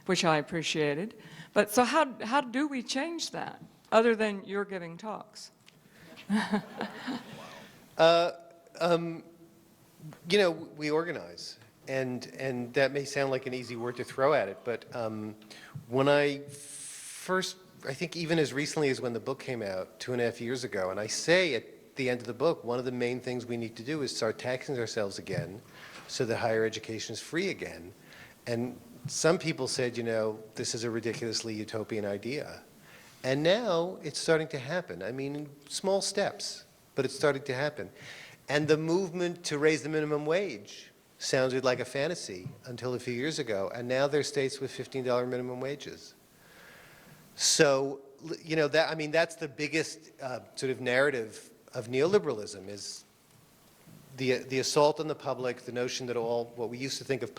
which I appreciated. But so how do we change that, other than you're giving talks? You know, we organize, and that may sound like an easy word to throw at it, but when I think even as recently as when the book came out 2.5 years ago, and I say at the end of the book, one of the main things we need to do is start taxing ourselves again so that higher education is free again. And some people said, you know, this is a ridiculously utopian idea. And now it's starting to happen. I mean, in small steps, but it's starting to happen. And the movement to raise the minimum wage sounded like a fantasy until a few years ago, and now there are states with $15 minimum wages. So, you know, that, I mean, that's the biggest sort of narrative of neoliberalism, is the assault on the public, the notion that all what we used to think of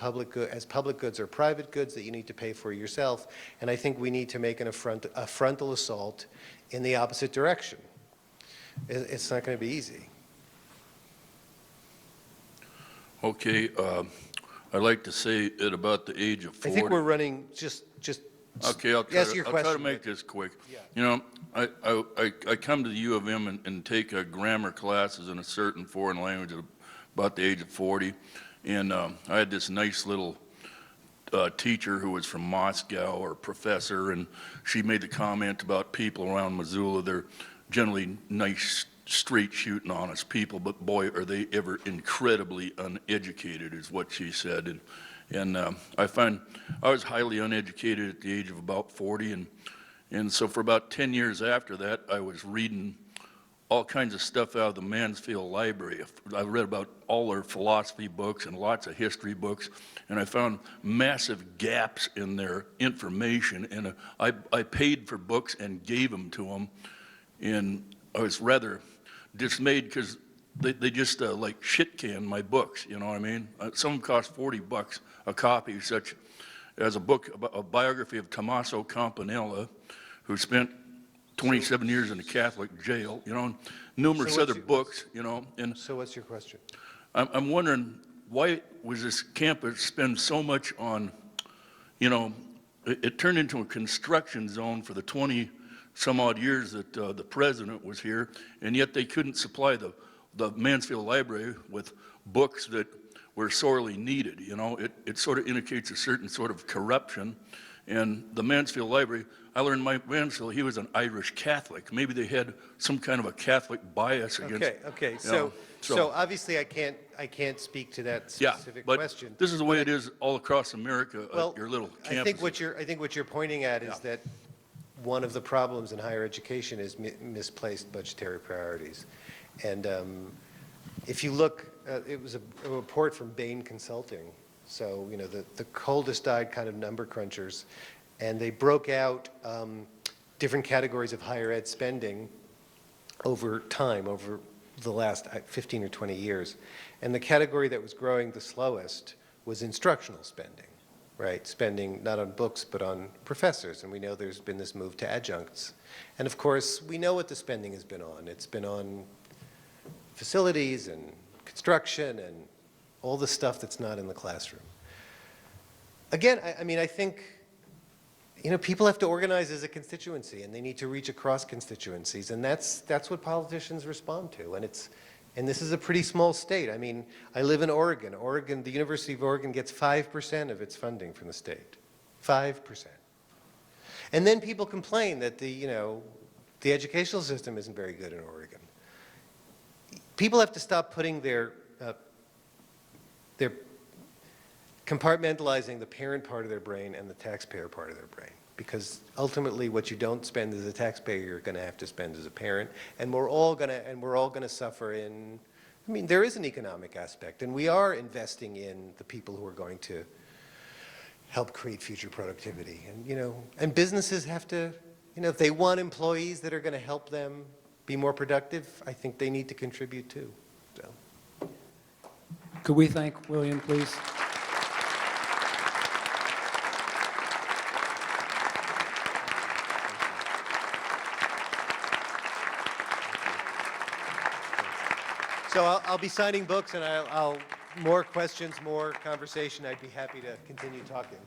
as public goods are private goods that you need to pay for yourself. And I think we need to make a frontal assault in the opposite direction. It's not going to be easy. Okay, I'd like to say at about the age of 40. I think we're running just. Okay, I'll try to make this quick. Yeah. You know, I come to the U of M and take grammar classes in a certain foreign language at about the age of 40, and I had this nice little teacher who was from Moscow, or professor, and she made the comment about people around Missoula. They're generally nice, straight shooting, honest people, but boy, are they ever incredibly uneducated, is what she said. And I find I was highly uneducated at the age of about 40, and so for about 10 years after that, I was reading all kinds of stuff out of the Mansfield Library. I read about all their philosophy books and lots of history books, and I found massive gaps in their information, and I paid for books and gave them to them, and I was rather dismayed because they just like shit can my books, you know what I mean? Some of them cost $40 a copy, such as a book, a biography of Tommaso Campanella, who spent 27 years in a Catholic jail, you know, and numerous other books, you know. And so what's your question? I'm wondering, why was this campus spend so much on, you know, it turned into a construction zone for the 20 some odd years that the president was here, and yet they couldn't supply the Mansfield Library with books that were sorely needed. You know, it sort of indicates a certain sort of corruption. And the Mansfield Library, I learned Mansfield, he was an Irish Catholic. Maybe they had some kind of a Catholic bias against. Okay. So Obviously I can't speak to that specific question. This is the way it is all across America. Well, your little campus. I think what you're pointing at is that one of the problems in higher education is misplaced budgetary priorities. And if you look, it was a report from Bain Consulting, so, you know, the coldest eyed kind of number crunchers, and they broke out different categories of higher ed spending over time, over the last 15 or 20 years. And the category that was growing the slowest was instructional spending, right? Spending not on books, but on professors. And we know there's been this move to adjuncts. And of course, we know what the spending has been on. It's been on facilities and construction and all the stuff that's not in the classroom. Again, I mean, I think, you know, people have to organize as a constituency, and they need to reach across constituencies, and that's what politicians respond to. And this is a pretty small state. I mean, I live in Oregon. The University of Oregon gets 5% of its funding from the state. 5%. And then people complain that the educational system isn't very good in Oregon. People have to stop putting their compartmentalizing the parent part of their brain and the taxpayer part of their brain, because ultimately what you don't spend as a taxpayer, you're going to have to spend as a parent, and we're all going to suffer in. I mean, there is an economic aspect, and we are investing in the people who are going to help create future productivity, and businesses have to, if they want employees that are going to help them be more productive, I think they need to contribute too. So. Could we thank William, please? So I'll be signing books, and more questions, more conversation. I'd be happy to continue talking.